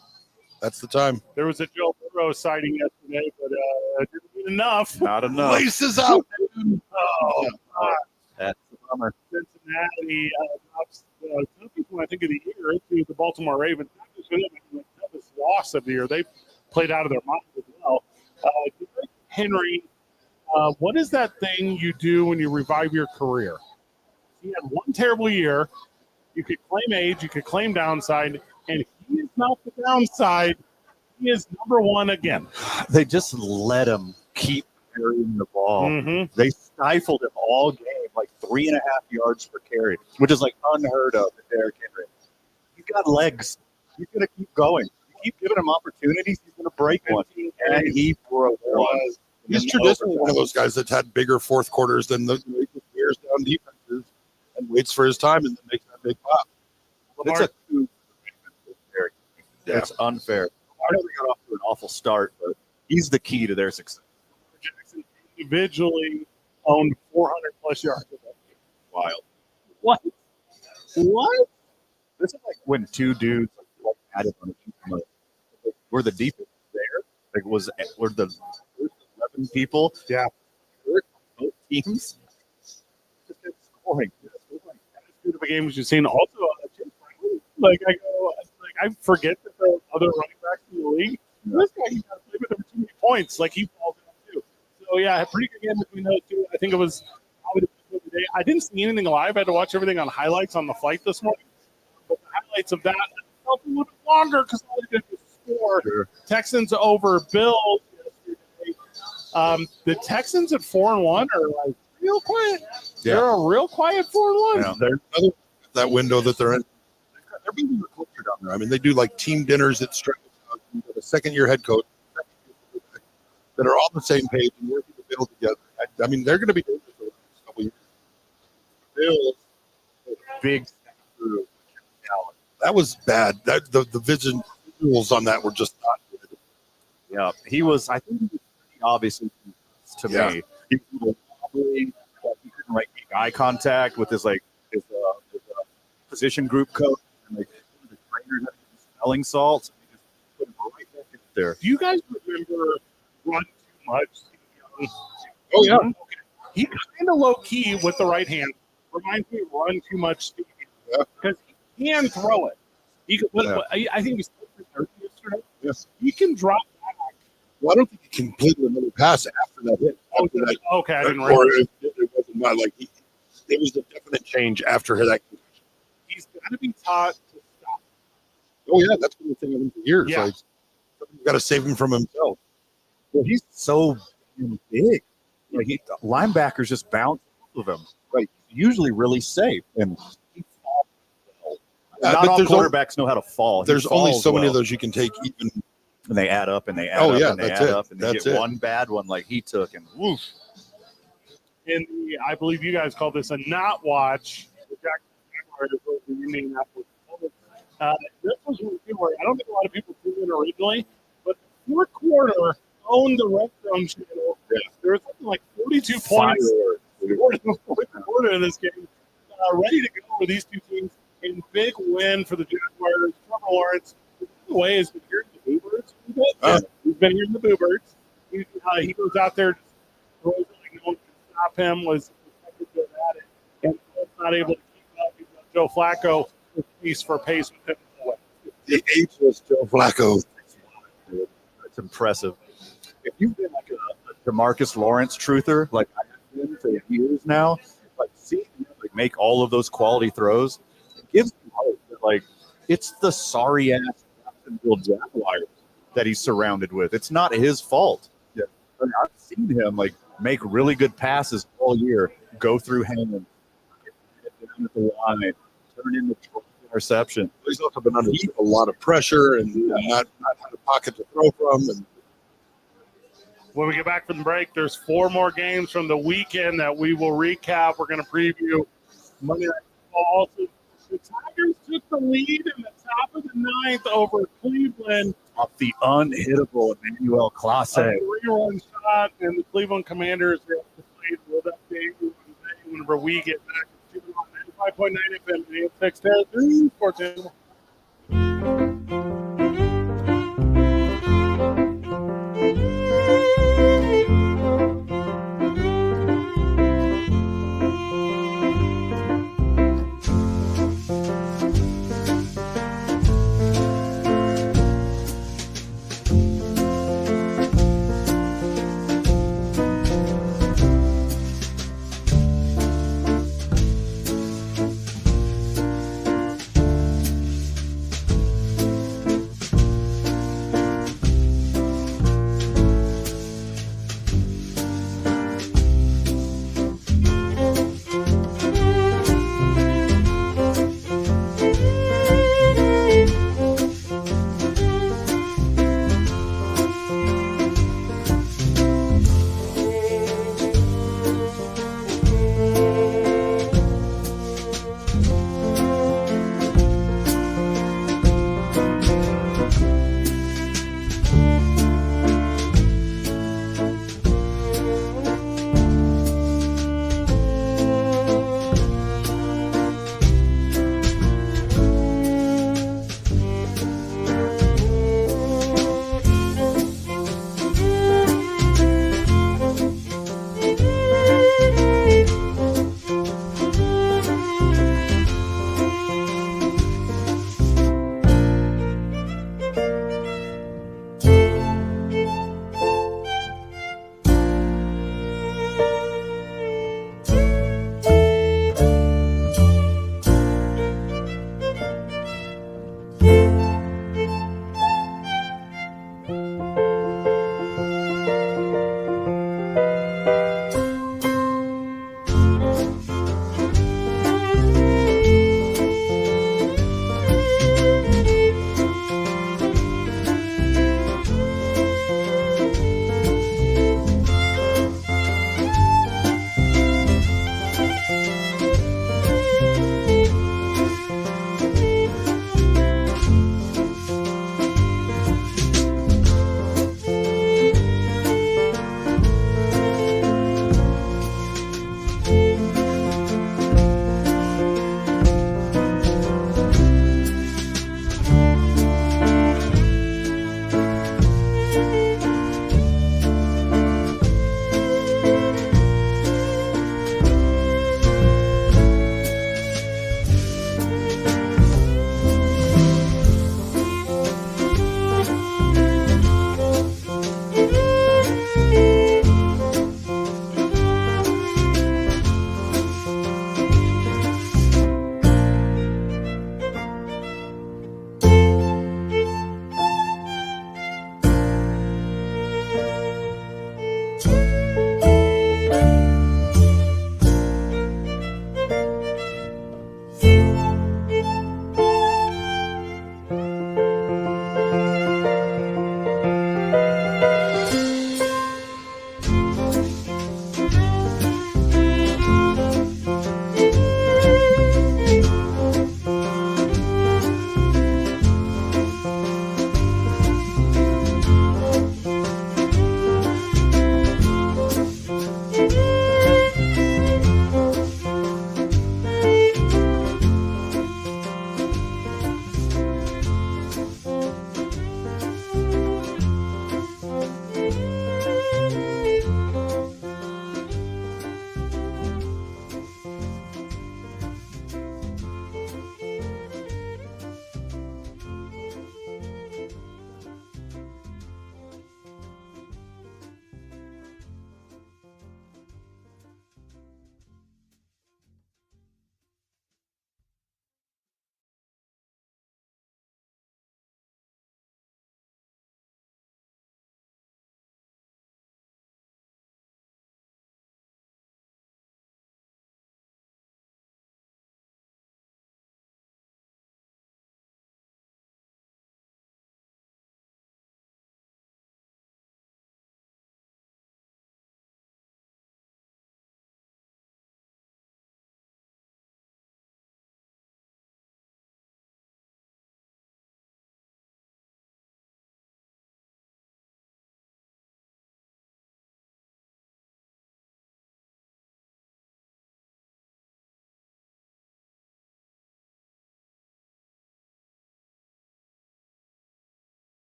that's the time. There was a Joe Burrow sighting yesterday, but it didn't mean enough. Not enough. Laces out. Oh, God. That's a bummer. Cincinnati drops the toughest one, I think, of the year to the Baltimore Ravens. Not just for them, but the toughest loss of the year. They played out of their mind as well. Henry, what is that thing you do when you revive your career? He had one terrible year. You could claim age, you could claim downside, and he is not the downside. He is number one again. They just let him keep carrying the ball. Mhm. They stifled him all game, like 3.5 yards per carry, which is like unheard of in Derrick Henry. He's got legs. He's going to keep going. You keep giving him opportunities, he's going to break one. And he broke one. He's traditionally one of those guys that's had bigger fourth quarters than the wears down defenses and waits for his time and then makes that big pop. It's a coup. It's unfair. I know they got off to an awful start, but he's the key to their success. Jackson individually owned 400 plus yards. Wild. What? What? This is like when two dudes like added on a team. Were the defense there? Like were the first 11 people? Yeah. Both teams. Just kept scoring. As good of a game as you've seen. Also, like I forget that the other running backs in the league. This guy, he got to play with over too many points. Like he falls down too. So yeah, a pretty good game between those two. I think it was probably the best of the day. I didn't see anything live. I had to watch everything on highlights on the flight this morning. But the highlights of that I felt a little bit longer because all they did was score. Sure. Texans over Bills yesterday. The Texans at 4-1 are like real quiet. Yeah. They're a real quiet 4-1. Yeah, they're another that window that they're in. They're building their culture down there. I mean, they do like team dinners at Stretch. A second-year head coach that are all on the same page and working to build together. I mean, they're going to be doing this for the next couple years. Bills, big. That was bad. That the visuals on that were just not good. Yeah, he was. I think he was pretty obvious to me. He was probably he couldn't like make eye contact with his position group coach and like the trainer had smelling salts. And he just put him right back in there. Do you guys remember Run Too Much? Oh yeah. Okay. He kind of low key with the right hand reminds me of Run Too Much because he can throw it. He could. I think he was 30 yesterday. Yes. He can drop back. Well, I don't think he completed another pass after that hit. Okay, I didn't or realize. it wasn't not like it was a definite change after that. He's got to be taught to stop. Oh yeah, that's been the thing of him for years. Yeah. Like, somebody's got to save him from himself. Well, he's so big. Like linebackers just bounce off of him. Like usually really safe, and he falls well. Not all quarterbacks know how to fall. There's only so many of those you can take, even. And they add up, and they add up, and they add up, and they That's get one bad one like he took, and woof. In the, I believe you guys call this a not watch. The Jaguars was the Indianapolis Colts. This was one where I don't think a lot of people tuned in originally, but the fourth quarter owned the Red Zone channel. Yeah. There was something like 42 points in the fourth quarter of this game. Ready to go for these two teams. And big win for the Jaguars. Trevor Lawrence, by the way, has been here in the Bluebirds. He's been here in the Bluebirds. He goes out there, throws it like no one can stop him, was good at it, and was not able to keep up. He's got Joe Flacco with pace for pace with him. The ageless Joe Flacco. It's impressive. If you've been like a DeMarcus Lawrence truther, like I have been for years now, like seeing him like make all of those quality throws, it gives me hope that like it's the sorry ass Jacksonville Jaguars that he's surrounded with. It's not his fault. Yeah. I mean, I've seen him like make really good passes all year, go through hands, get down at the line, turn into interception. He's also been under a lot of pressure and not had a pocket to throw from. And when we get back from the break, there's 4 more games from the weekend that we will recap. We're going to preview Monday Night Football. Also, the Tigers took the lead in the top of the 9th over Cleveland. Off the unhittable Emmanuel Clase. A 3-run shot, and the Cleveland Commanders are played. We'll update you whenever we get back to 95.9 FM and 610 Sports Animal.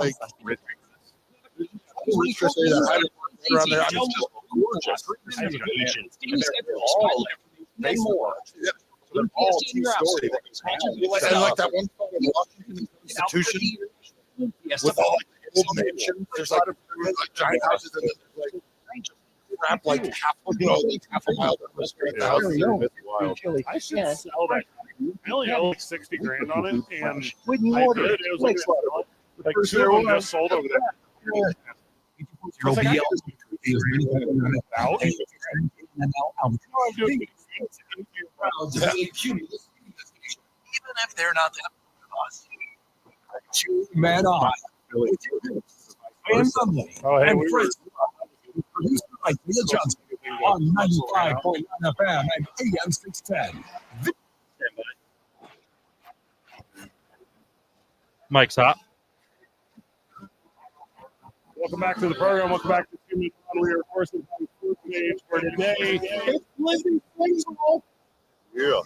like just say that I don't around there. I mean, it's just gorgeous. They're all two-story. And like that one spot in Washington Constitution with all like old mansions. There's like giant houses and then there's like wrap like half a mile down the street. The house is wild. I should sell that. I only owe like 60 grand on it, and When I you order did. it, It was like 2 of them just sold over there. I was like, I can just out. I'm doing Even if they're not that cost. Man on. Oh, hey, And we Fritz, produced by Neil Johnson on 95.9 FM and AM 610. Mike's hot. Welcome back to the program. Welcome back to 2 Minutes On. We are, of course, in the fourth page for today. It's Blizzard Baseball. Yeah.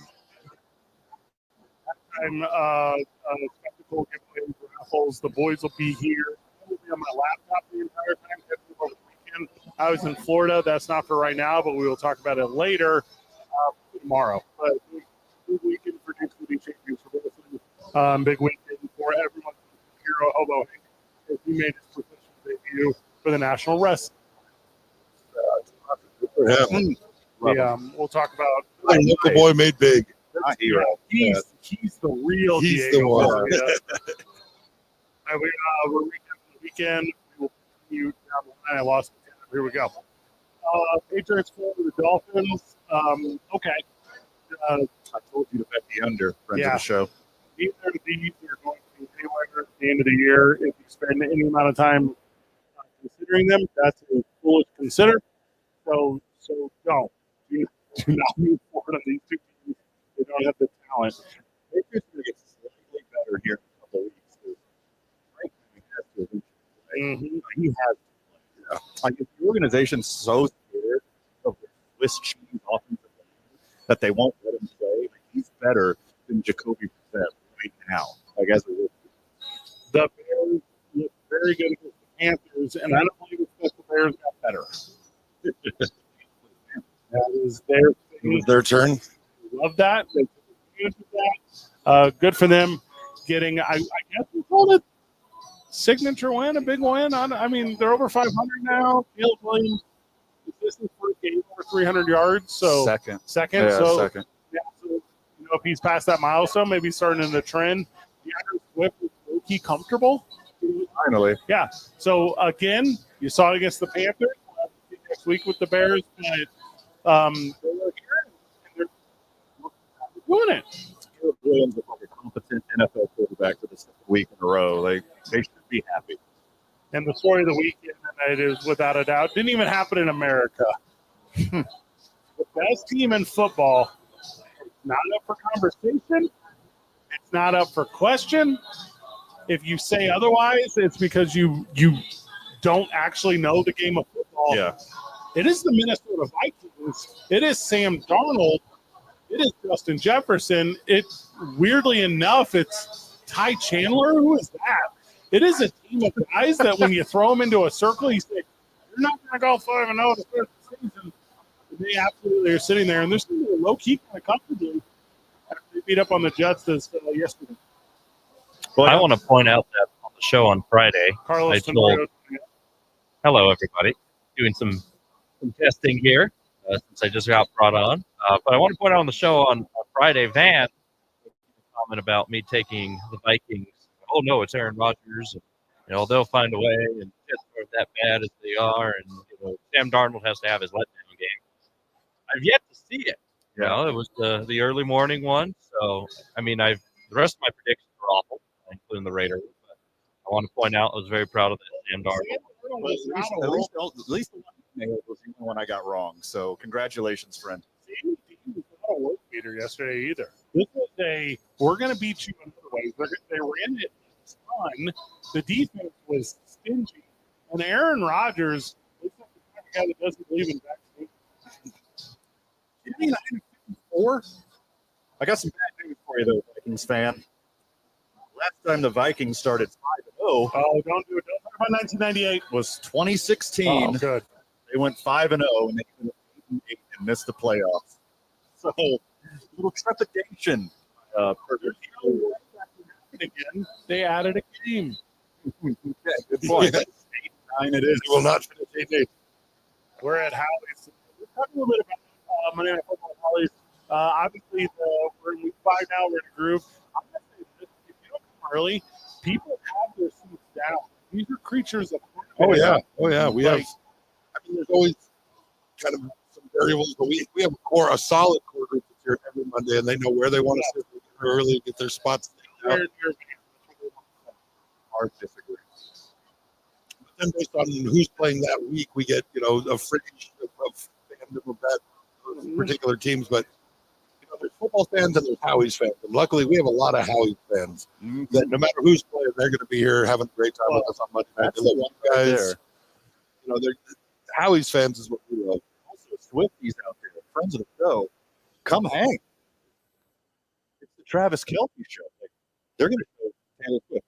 I'm spectacle giveaways, raffles. The boys will be here. I will be on my laptop the entire time. Over the weekend. I was in Florida. That's not for right now, but we will talk about it later tomorrow. But big weekend for Duke City Champions for Wilson. Big weekend for everyone. Hero Hobo as he made his professional debut for the National Wrestling. We'll talk about Local boy made big. Not hero. He's the real He's Diego the one. Vargas. We're recapping the weekend. We will continue down the line. I lost it. Here we go. Patriots for the Dolphins. Okay. I told you to bet the under, friends of the show. Neither of these are going to be anywhere at the end of the year. If you spend any amount of time considering them, that's a foolish consider. So don't. Do not move forward on these two teams. They don't have the talent. Patriots are going to get slightly better here in a couple of weeks. Frank has to eventually play. He has to play. Like, if the organization's so scared of the Swiss cheese offensive line that they won't let him play, like, he's better than Jacoby Brissett right now. Like, as a rookie. The Bears look very good against the Panthers, and I don't believe it's the Bears got better. That is their It was their turn. Love that. They took advantage of that. Good for them getting, I guess we called it signature win, a big win. I mean, they're over 500 now. Caleb Williams, this is his first game over 300 yards. So Second. Yeah, so Second. if he's past that milestone, maybe starting in the trend. DeAndre Swift is low-key comfortable. Finally. Yeah. So, again, you saw it against the Panthers. We'll have to see next week with the Bears. But they were here, and they're doing it. Caleb Williams is like a competent NFL quarterback for the second week in a row. Like, they should be happy. And the story of the weekend tonight is, without a doubt, didn't even happen in America. The best team in football is not up for conversation. It's not up for question. If you say otherwise, it's because you don't actually know the game of football. Yeah. It is the Minnesota Vikings. It is Sam Darnold. It is Justin Jefferson. Weirdly enough, it's Ty Chandler. Who is that? It is a team of guys that when you throw them into a circle, you say, you're not going to go 5-0 to start the season. And they absolutely are sitting there. And they're sitting there low-key kind of comfortably after they beat up on the Jets yesterday. Well, I want to point out that on the show on Friday, Carlos I told, hello, everybody, doing some testing here since I just got brought on. But I want to point out on the show on Friday, Van comment about me taking the Vikings. Oh, no, it's Aaron Rodgers. And, they'll find a way, and Jets aren't that bad as they are. And, Sam Darnold has to have his letdown game. I've yet to see it. It was the early morning one. So, the rest of my predictions were awful, including the Raiders. But I want to point out I was very proud of that Sam Darnold. At least the one you nailed was the only one I got wrong. So congratulations, friend. He was not a work beater yesterday either. This was we're going to beat you another way. They ran it a ton. The defense was stingy. And Aaron Rodgers looks like the kind of guy that doesn't believe in vaccines. 59-54? I got some bad news for you, though, Vikings fan. Last time the Vikings started Oh, don't do it. Don't talk about 1998. was 2016. Oh, good. They went 5-0 and they finished 8-8 and missed the playoffs. So a little trepidation for their team. Again, they added a game. Yeah, good point. Yeah. 8-9 it is. They will not finish 8-8. We're at Howie's. We're talking a little bit about Monday Night Football at Howie's. Obviously, we're in week 5 now. We're in a group. I'm going to say this. If you don't come early, people have their seats down. These are creatures of Oh yeah. We Like- have. I mean, there's always kind of some variables, but we have a solid core group that's here every Monday, and they know where they want to sit early, get their spots. You're- Hard to disagree. But then based on who's playing that week, we get a fringe of fandom of those particular teams. But there's football fans and there's Howie's fans, and luckily we have a lot of Howie fans that no matter who's playing, they're going to be here having a great time with us on Monday night. That's They love the one you right guys. there. They're Howie's fans is what we love. Also, Swifties out there, friends of the show, come hang. It's the Travis Kelce show. Like, they're going to show Taylor Swift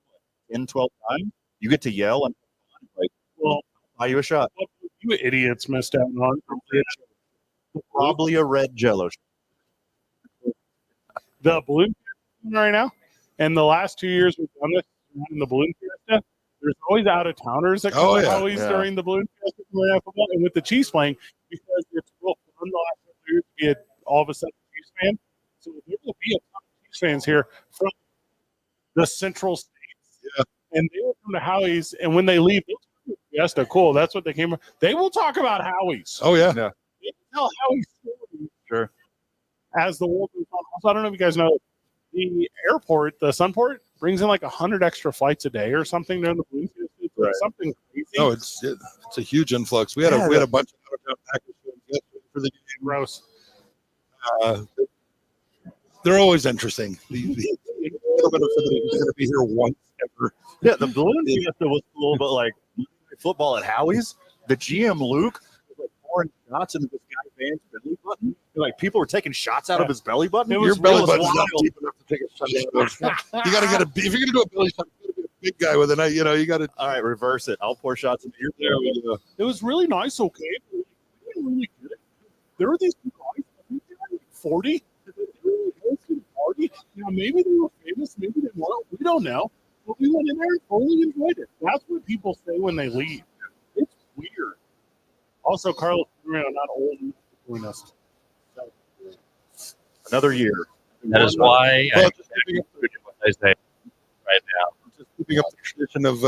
10, 12 times. You get to yell and Well, buy you a shot. what you idiots missed out on. Probably a red Jello shot. The balloon fiesta right now, and the last 2 years we've done this in the balloon fiesta. There's always out of towners that come to Howie's during the balloon fiesta and with the Chiefs playing because it's real fun the last couple years to be all of a sudden a Chiefs fan. So there will be a ton of Chiefs fans here from the central states. Yeah. And they will come to Howie's, and when they leave, they'll talk about Fiesta. Cool, that's what they came. They will talk about Howie's. Oh yeah. They can tell Howie's story. Sure. As the world moves on. Also, I don't know if you guys know, the airport, the Sunport, brings in like 100 extra flights a day or something during the balloon fiesta. It's like something crazy. No, it's a huge influx. We had a bunch of out-of-town Packers fans yesterday for the game. Gross. They're always interesting. The little bit of somebody who's going to be here once ever. Yeah, the balloon fiesta was a little bit like football at Howie's. The GM Luke was like pouring shots into this guy Van's belly button. And, like people were taking shots out of his belly button. Your belly button's not deep enough to take a shot out of. You got to get if you're going to do a belly shot, you got to be a big guy with it. You got to. All right, reverse it. I'll pour shots into your There we go. It was really nice, okay? We didn't really get it. There were these people, I think they were like 40. They really hosted a party. Maybe they were famous, maybe they weren't. We don't know. But we went in there and fully enjoyed it. That's what people say when they leave. It's weird. Also, Carlos, not old enough to join us. Another year. That is why Well, I just keeping up what I say right now. Just keeping up the tradition of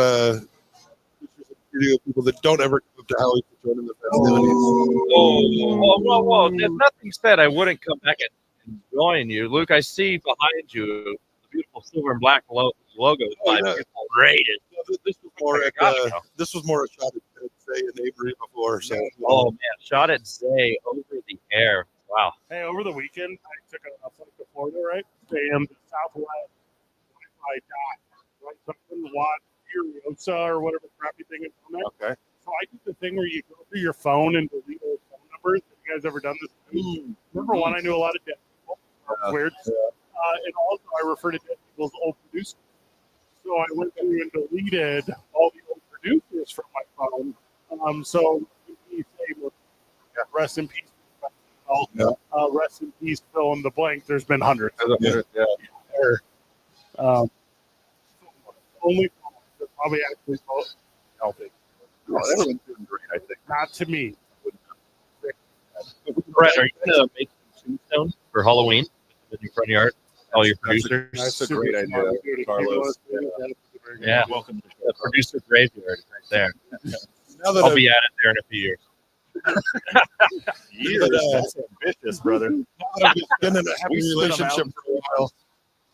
people that don't ever come up to Howie to join in the festivities. Whoa. There's nothing said I wouldn't come back and join you. Luke, I see behind you the beautiful silver and black logo. Oh, yeah. Rated. This was more a shot at Zay and Avery before. So Oh, man. Shot at Zay over the air. Wow. Hey, over the weekend, I took a flight to Florida, right? And the Southwest Wi-Fi died, right? Something Watt Furiosa or whatever crappy thing is on there. Okay. So I did the thing where you go through your phone and delete old phone numbers. Have you guys ever done this? Number one, I knew a lot of dead people. That's weird. And also, I refer to dead people's old producers. So I went through and deleted all the old producers from my phone. So you say, well, rest in peace. Rest in peace, fill in the blank. There's been hundreds. Only probably actually healthy. Everyone's doing great, I think. Not to me. Brett, are you going to make some tombstones for Halloween in your front yard? All your producers? That's a great idea, Carlos. Yeah. Welcome to the producer graveyard right there. now that I'll be at it there in a few years. That's ambitious, brother. Now that I've been in a happy relationship for a while,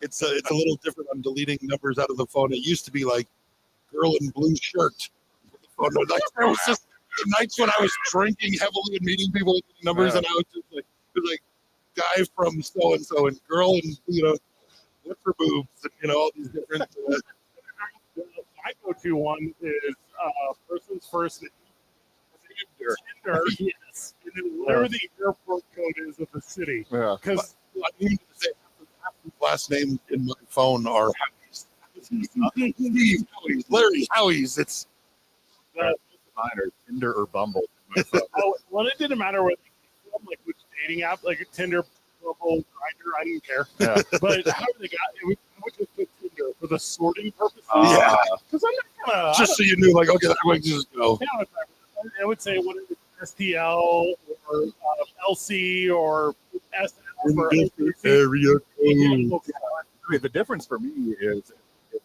it's a little different on deleting numbers out of the phone. It used to be like girl in blue shirt. Like, there was just the nights when I was drinking heavily and meeting people with numbers, and I was just like, it was like guy from so and so and girl and what for boobs and all these different. My go-to one is person's first name. Tinder. Yes. And then whatever the airport code is of the city. Yeah. Because I need to say half the last names in my phone are Howie's. Steve, Howie's, Larry, Howie's. It's Mine are Tinder or Bumble. Well, it didn't matter what like which dating app, like Tinder, Bumble, Grindr. I didn't care. Yeah. But how they got it? We just put Tinder for the sorting purposes. Yeah. Because I'm not gonna just so you knew, like, okay, that way just go. Yeah, I would say what is it, STL or LC or SL or Area code. I mean, the difference for me is if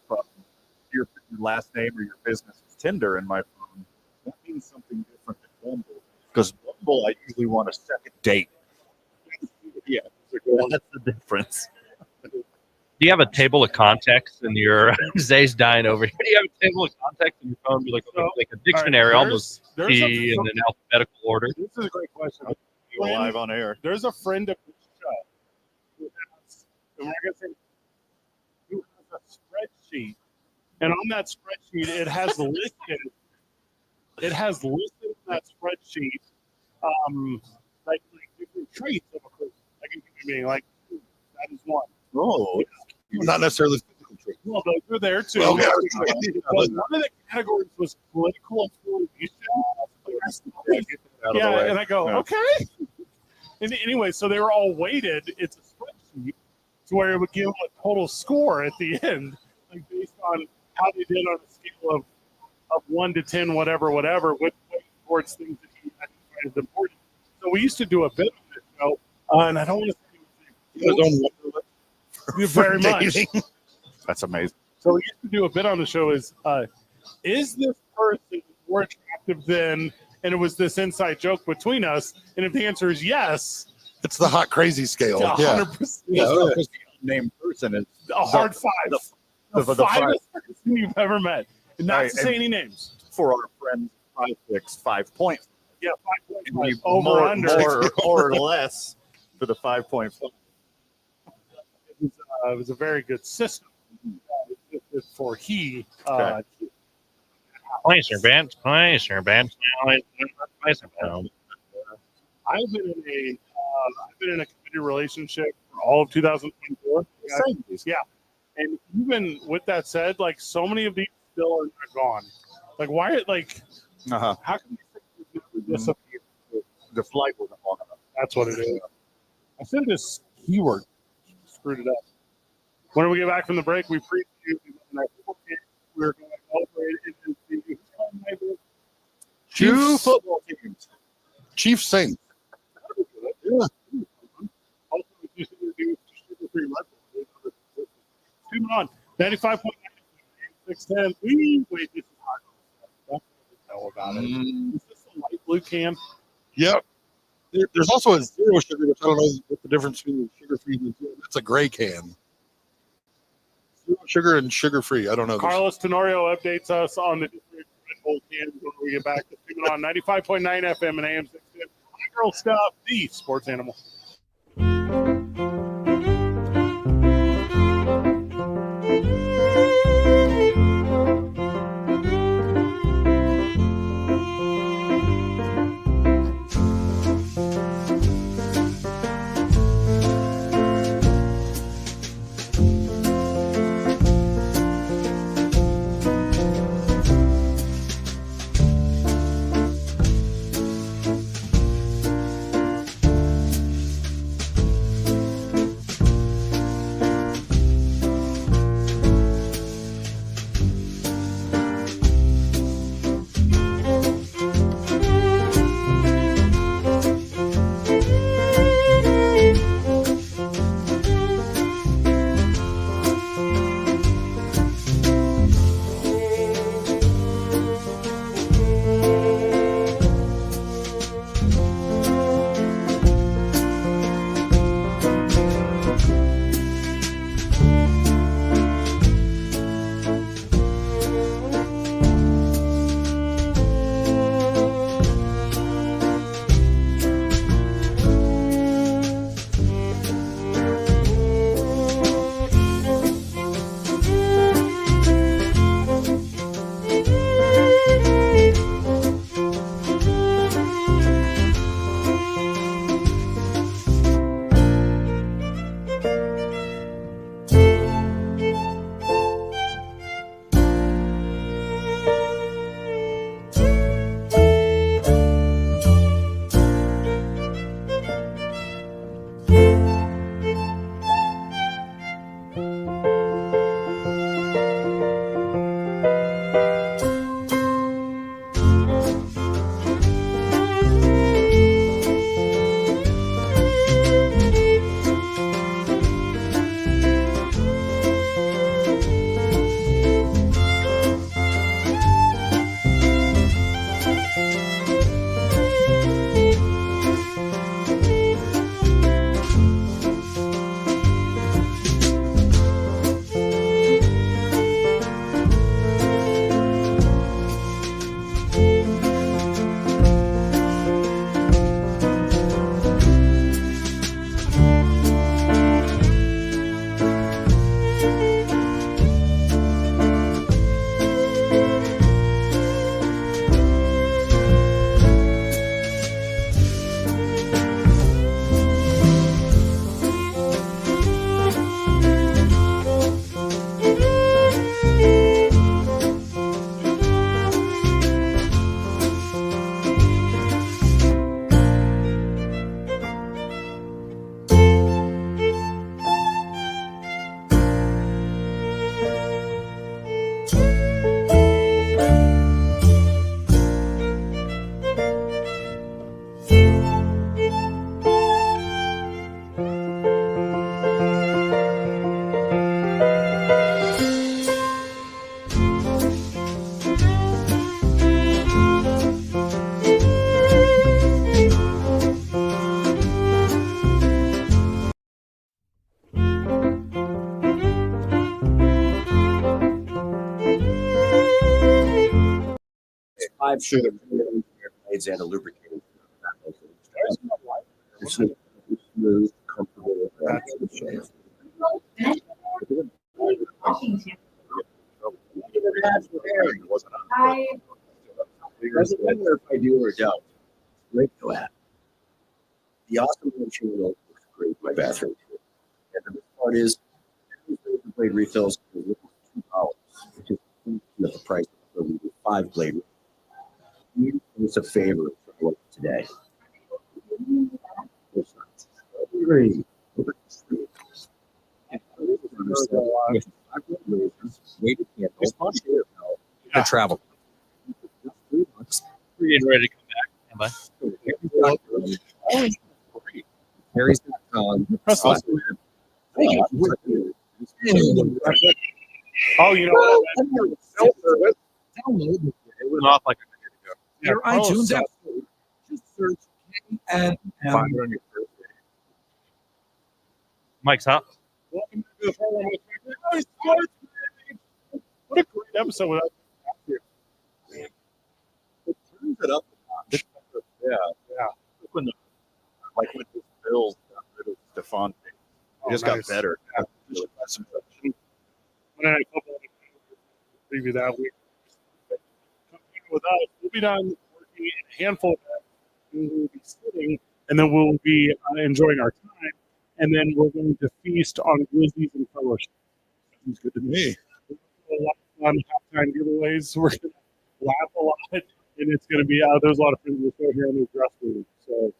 your last name or your business is Tinder in my phone, that means something different than Bumble. Because Bumble, I usually want a second date. Yeah, that's the difference. Do you have a table of contacts in your Zay's dying over here? Do you have a table of contacts in your phone? Like a dictionary, right, almost there's T in an alphabetical order. This is a great question. You're live on air. There's a friend of the show who has, and we're not gonna say, who has a spreadsheet, and on that spreadsheet it has listed. It has listed in that spreadsheet, like different traits of a person. Like a human being, like that is one. Oh, not necessarily physical traits. Well, those are there too. Well, yeah. But one of the categories was political affiliation. Yeah, and I go, okay. And anyway, so they were all weighted. It's a spreadsheet to where it would give them a total score at the end, like based on how they did on a scale of 1 to 10, whatever, with weight towards things that he identified as important. So we used to do a bit of this show, and I don't want to say very much. that's amazing. So we used to do a bit on the show is this person more attractive than, and it was this inside joke between us, and if the answer is yes, it's the hot crazy scale. 100%. Yeah. Named person is a hard five. The finest person you've ever met. And not to say any names. For our friends, 5 points. Yeah, 5.5. Over under. More or less for the 5.5. It was a very good system for he. Place your bets. Place your bets. Place your bets. I've been in a committed relationship for all of 2024. Yeah, and even with that said, like so many of these still are gone. Like why? Like how can these things disappear? The flight wasn't long enough. That's what it is. I said this keyword. Screwed it up. When we get back from the break, we previewed we're going to celebrate it. Two football teams. Chiefs Saints. Yeah. Tune on 95.9, 610. Wait, this is hard. That's what I know about it. Is this a light blue can? Yep. There's also a zero sugar, which I don't know what the difference between sugar-free and zero. That's a gray can. Zero sugar and sugar-free. I don't know. Carlos Tenorio updates us on the different Red Bull cans when we get back to tune on 95.9 FM and AM 610. My girl stuff, the sports animal. 5 sugar blades and a lubricating. Smooth, comfortable. Doesn't matter if I do or don't. Great to have. The awesome machine looks great in my bathroom. And the best part is, the blade refills for $2, which is at the price of the 5 blade. It's a favorite for today. Great. To travel. Getting ready to come back. Harry's Oh, you know what? It went off like a minute ago. Your iTunes app. Just search KNM. Mike's hot. Welcome to the program. What a great episode without you. It turns it up a notch. Yeah. When the Bills got rid of Stephon Diggs, it just got better. Monday Night Football preview that week. With us, we'll be done working a handful of that. We will be sitting, and then we'll be enjoying our time, and then we're going to feast on Grizzlies and Fellowship. Sounds good to me. A lot of fun halftime giveaways. We're going to laugh a lot, and it's going to be there's a lot of friends we're still here in the dress room. So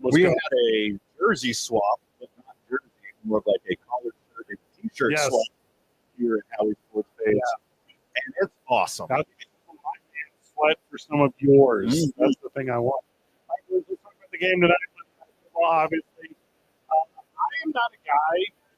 we had a jersey swap, but not jersey, more of like a collared shirt and t-shirt swap here at Howie Sports Page. And it's awesome. I'll give you some of my man's sweat for some of yours. That's the thing I want. Let's talk about the game tonight. Well, obviously, I am not a guy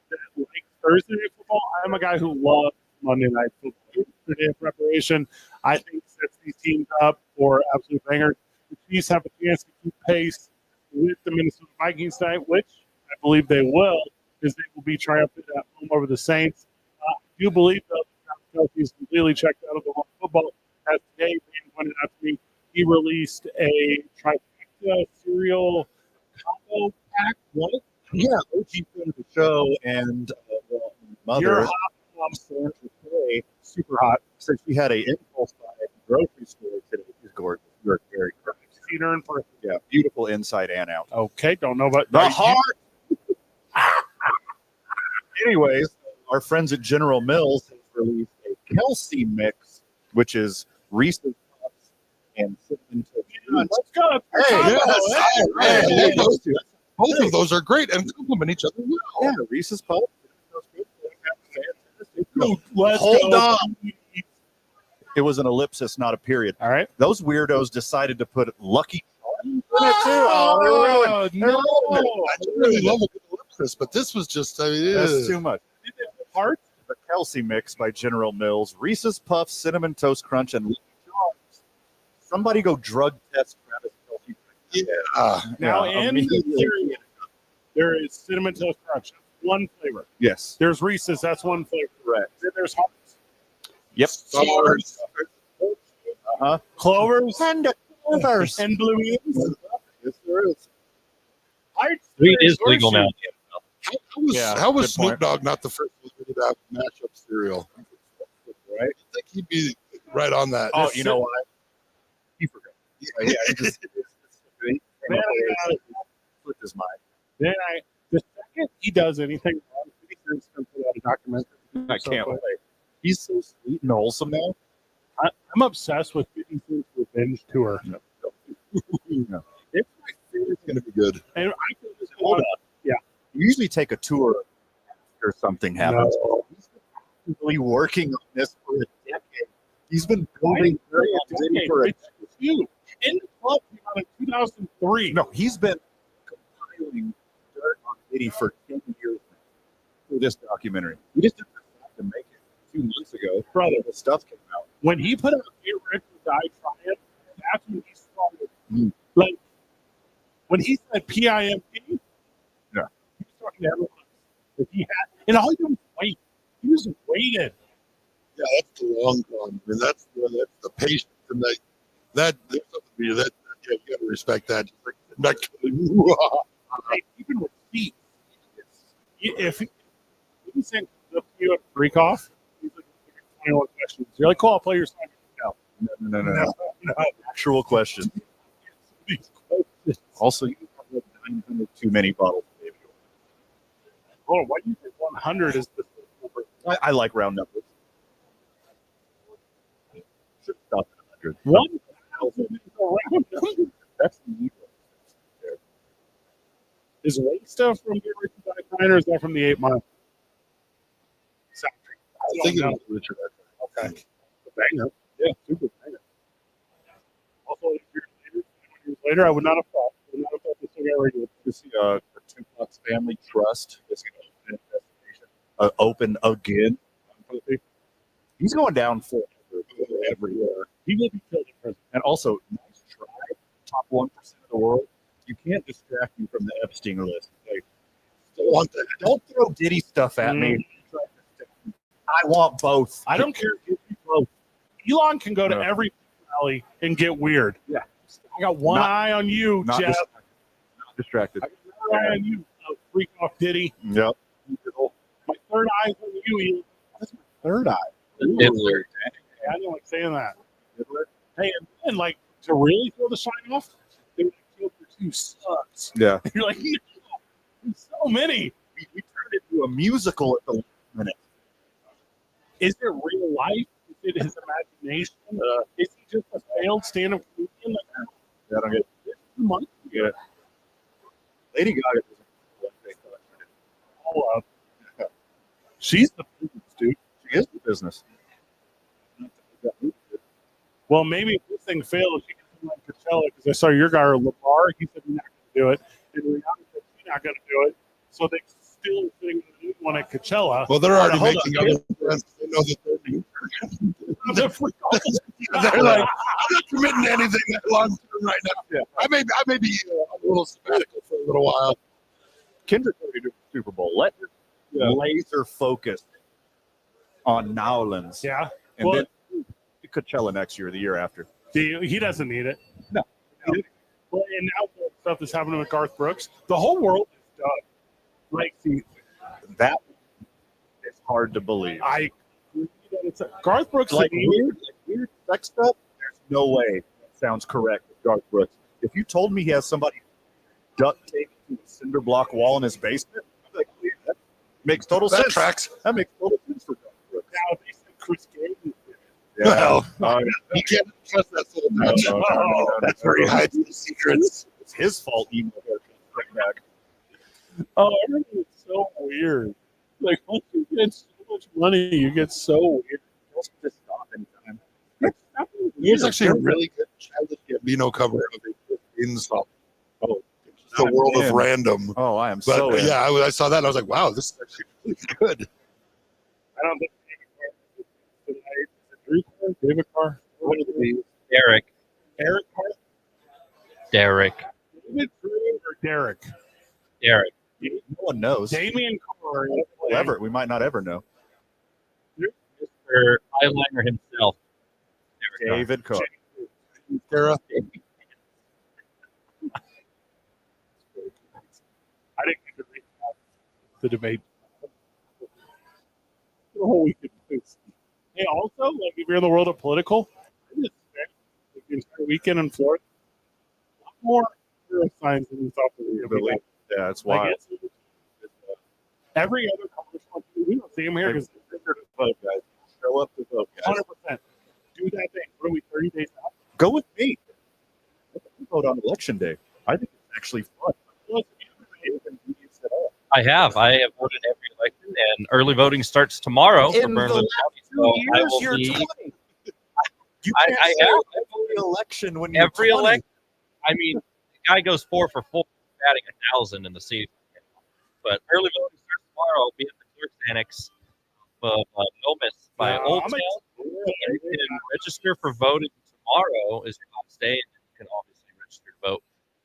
that likes Thursday night football. I am a guy who loves Monday night football. The day of preparation, I think, sets these teams up for absolute bangers. The Chiefs have a chance to keep pace with the Minnesota Vikings tonight, which I believe they will, because they will be triumphant at home over the Saints. I do believe, though, that Kelsey's completely checked out of the football. As today, Dan pointed out to me, he released a trifecta cereal combo pack. What? Yeah, OG friend of the show and mother. Your hot mom, Sandra Kay, super hot. Said she had a impulse buy at the grocery store today. She's gorgeous. You're very correct. Seen her in person. Yeah, beautiful inside and out. Okay, don't know about the heart. Anyways, our friends at General Mills have released a Kelsey mix, which is Reese's Puffs and cinnamon toast. Let's go. Hey, both of those are great and complement each other well. Yeah, Reese's Puffs. Let's Hold go. on. It was an ellipsis, not a period. All right. Those weirdos decided to put Lucky Charms in it too. Oh, they're ruined. I really love a good ellipsis, but this was just, I mean, That's too much. Heart? The Kelsey mix by General Mills, Reese's Puffs, Cinnamon Toast Crunch, and Lucky Charms. Somebody go drug test Travis Kelsey. Yeah. Now, in the cereal, there is Cinnamon Toast Crunch. That's one flavor. Yes. There's Reese's. That's one flavor. Correct. Then there's Hearts. Yep. Stars. Clovers. And clovers. And Blue Moons. Yes, there is. Hearts. Wheat is legal now. How was good Snoop point. Dogg not the first one to have matchup cereal? Right? I think he'd be right on that. Oh, you know what? He forgot. Yeah, he just Man, flipped his mind. then the second he does anything wrong, 50 Cent's going to put out a documentary. I can't wait. He's so sweet and wholesome now. I'm obsessed with 50 Cent's revenge tour. No. It's my favorite. It's going to be good. And I feel this Hold on. Yeah. You usually take a tour after something happens. No. He's been really working on this for a decade. He's been building for a It's huge. In the club came out in 2003. No, he's been compiling dirt on Diddy for 10 years now for this documentary. He just didn't have to make it 2 months ago. Brother, The stuff came out. when he put out Get Rich or Die Trying, that's when he started. Mm. Like, when he said PIMP, Yeah. he was talking to everyone. Like he had, and all he did was wait. He was waiting. Yeah, that's the long con. I mean, that's the patience and That you gotta respect that. Like, Hey, even with Steve, if he sent you a freak off, he's like 21 questions. You're like, cool, I'll play your song. No. Actual question. Also, you have 900 too many bottles. Oh, why do you think 100 is the number? I like round numbers. Should stop at 100. 1,000 is a round number. That's the evil. Is Lake stuff from the original 9 or is that from the 8 Mile? I think it was Richard. Okay. Banger. Yeah, super banger. Also, years later, I would not have thought. This cigar radio. You see, the Tupac's Family Trust is going to open an investigation. Open again. He's going down everywhere. He will be killed in prison. And also, nice try. Top 1% of the world. You can't distract me from the Epstein list. Like, don't throw Diddy stuff at me. I want both. I don't care if you both. Elon can go to every rally and get weird. Yeah. I got one eye on you, Jeff. Not distracted. I got another eye on you, freak off Diddy. Yep. My third eye is on you, Elon. That's my third eye. Diddler. Yeah, I don't like saying that. Hey, and like to really throw the shine off, they would have killed your 2 sucks. Yeah. You're like, there's so many. We turned it into a musical at the last minute. Is it real life? Is it his imagination? Is he just a failed stand-up comedian? I don't get it. Money. Yeah. Lady Gaga Oh, she's the business, dude. She is the business. Well, maybe if this thing fails, she can like Coachella because I saw your guy Lamar. He said he's not going to do it, and Rihanna said she's not going to do it. So they still think they one at Coachella. Well, they're already making other friends. They know that they're like, I'm not committing to anything that long term right now. Yeah. I may be a little sabbatical for a little while. Kendrick already did the Super Bowl. Let her laser focus on Nowlands. Yeah. And then Coachella next year, the year after. He doesn't need it. No. Well, and now the stuff that's happening with Garth Brooks, the whole world is done. Like, see, that is hard to believe. I agree that it's Garth Brooks like weird sex stuff. There's no way that sounds correct with Garth Brooks. If you told me he has somebody duct taped to a cinder block wall in his basement, I'm like, yeah, that makes total sense. Tracks. That makes total sense for Garth Brooks. Now, if they said Chris Gaines, Well, you can't trust that sort of No, that's where he hides his secrets. It's his fault. Emo haircut back. oh, everything is so weird. Like, once you get so much money, you get so weird. Just stop anytime. There's actually a really good Childish Gambino cover of it in song. Oh, it's the world of random. Oh, I am But so in. yeah, I saw that and I was like, wow, this is actually really good. I don't think David Carr. What is it? Derek. Eric Carr? Derek. David Drew or Derek? Derek. No one knows. Damien Carr. We might not ever know. Mr. Eyeliner himself. David Carr. Sarah. I didn't get to read the debate. The whole weekend. Hey, also, like if you're in the world of political, I just spent the entire weekend in Florida. A lot more hero signs than we thought we were. Yeah, it's wild. Every other congressman, we don't see him here because they're to vote, guys. Show up to vote, guys. 100%. Do that thing. What are we, 30 days out? Go with me. Vote on election day. I think it's actually fun. I have voted every election, and early voting starts tomorrow for Burnham County. So I will you're be. 20. You I can't say have every election when you're every 20. election. I mean, the guy goes 4 for 4, batting 1,000 in the season. But early voting starts tomorrow. I'll be at the clerk's annex of Nomis by Old Town. You can register for voting tomorrow is your last day, and you can obviously register to vote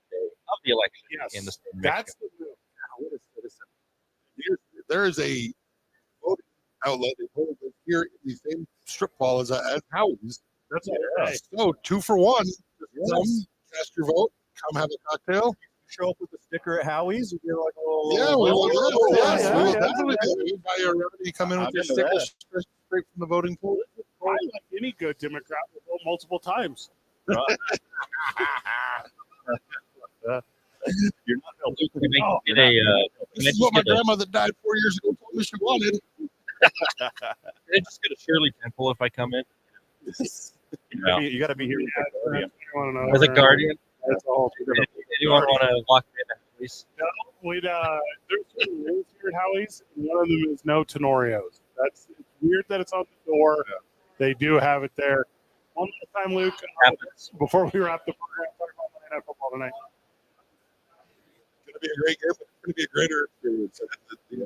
the day of the election in the state of That's Michigan. the move. What a citizen. There is a voting outlet here in the same strip mall as Howie's That's all right. So 2 for 1. Come cast your vote. Come have a cocktail. Show up with a sticker at Howie's. We like, oh, Yeah, we will. Yes, we will yeah. definitely do it. We buy you a remedy. Come in with I'm your into stickers that. straight from the voting pool. I like any good Democrat will vote multiple times. You're not helping. Can I get a, This is what my grandma that died 4 years ago told me she wanted. can I just get a Shirley Temple if I come in? No. You got to be here. As a guardian? That's all. Anyone want to walk in, please? No, there's certain rules here at Howie's, and one of them is no Tenorios. It's weird that it's on the door. Yeah. They do have it there. One more time, Luke, before we wrap the program, talk about Monday Night Football tonight. It's going to be a great game, but it's going to be a greater experience.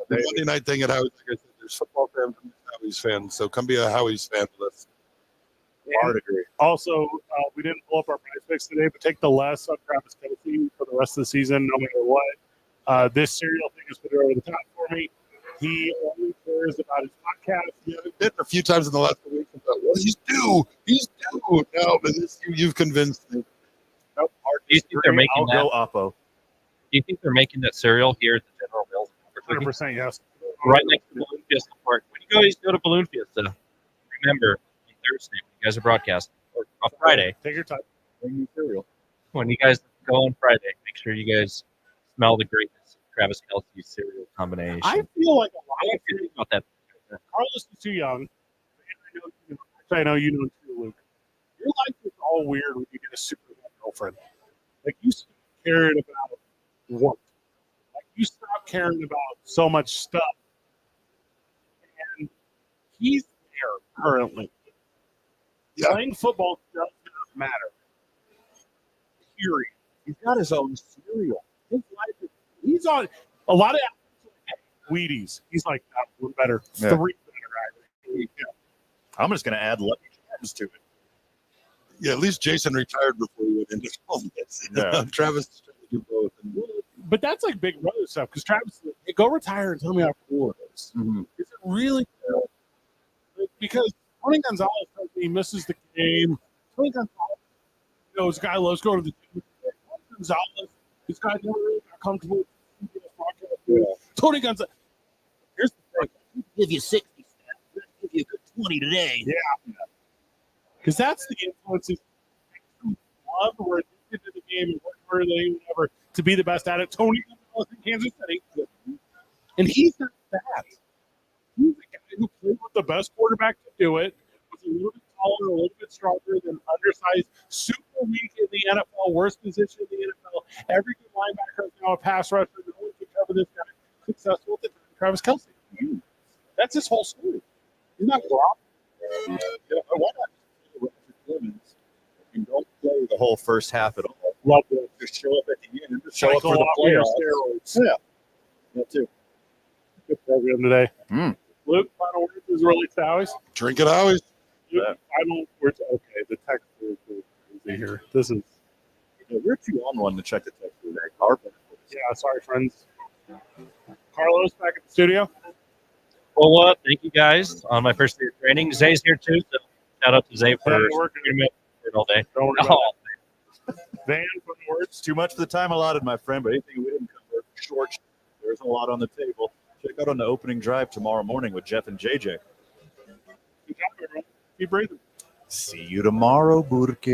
The Monday night thing at Howie's, like I said, there's football fans and Howie's fans, so come be a Howie's fan with us. Hard agree. Also, we didn't pull up our prize picks today, but take the less on Travis Kelce for the rest of the season, no matter what. This serial thing has put it over the top for me. He only cares about his podcast. Yeah, I've been a few times in the last week. Well, he's due. He's due. No, but you've convinced me. Nope. Do you think they're making I'll that? go Oppo. Do you think they're making that cereal here at the General Mills? 100% yes. Right next to Balloon Fiesta Park. When you guys go to Balloon Fiesta, remember on Thursday when you guys are broadcasting, or on Friday, Take your time. Bring me cereal. when you guys go on Friday, make sure you guys smell the greatness of Travis Kelce's cereal combination. I feel like a How lot you of feeling about that? Carlos is too young. I know you know too, Luke. Your life is all weird when you get a super hot girlfriend. Like you stop caring about work. Like you stop caring about so much stuff. And he's there currently. Yeah. Playing football does not matter. Period. He's got his own cereal. His life is, he's on a lot of Wheaties. He's like one better, Yeah. 3 better. Yeah. I'm just going to add Lucky Charms to it. Yeah, at least Jason retired before he went into all this. Yeah. Travis is trying to do both. And But that's like big brother stuff because Travis, is like, hey, go retire and tell me how cool it is. Mm-hmm. Is it really cool? Like, because Tony Gonzalez tells me he misses the game. Tony Gonzalez, this guy loves going to the gym. Tony Gonzalez, this guy's never really got comfortable with the podcast. Yeah. Tony Gonzalez. Here's the thing. Give you 60 cents. Give you a good 20 today. Yeah. Because that's the influences. Love, we're addicted to the game and work harder than anyone ever to be the best at it. Tony Gonzalez in Kansas City. And he's not that. He's a guy who played with the best quarterback to do it, was a little bit taller, a little bit stronger than undersized, super weak in the NFL, worst position in the NFL. Every good linebacker is now a pass rusher. No one can cover this guy. Successful at the time, Travis Kelce. That's his whole story. He's not Rob. Why not? You don't play the whole first half at all. Love it. Just show up at the end. Just show up for the playoffs. playoffs. Yeah. That too. Good program today. Mm. Luke, final words is really Howie's. drink it always. Final words. Okay, the text is crazy here. This is. We're too on one to check the text today. Carpet. Yeah, sorry, friends. Carlos back at the studio. Well, thank you guys on my first day of training. Zay's here too, so shout out to Zay for working all day. Don't worry about Oh, that. Van, final words. Too much for the time allotted, my friend, but anything we didn't cover, short. There's a lot on the table. Check out on the opening drive tomorrow morning with Jeff and JJ. Good job, everyone. Keep breathing. See you tomorrow, Burke.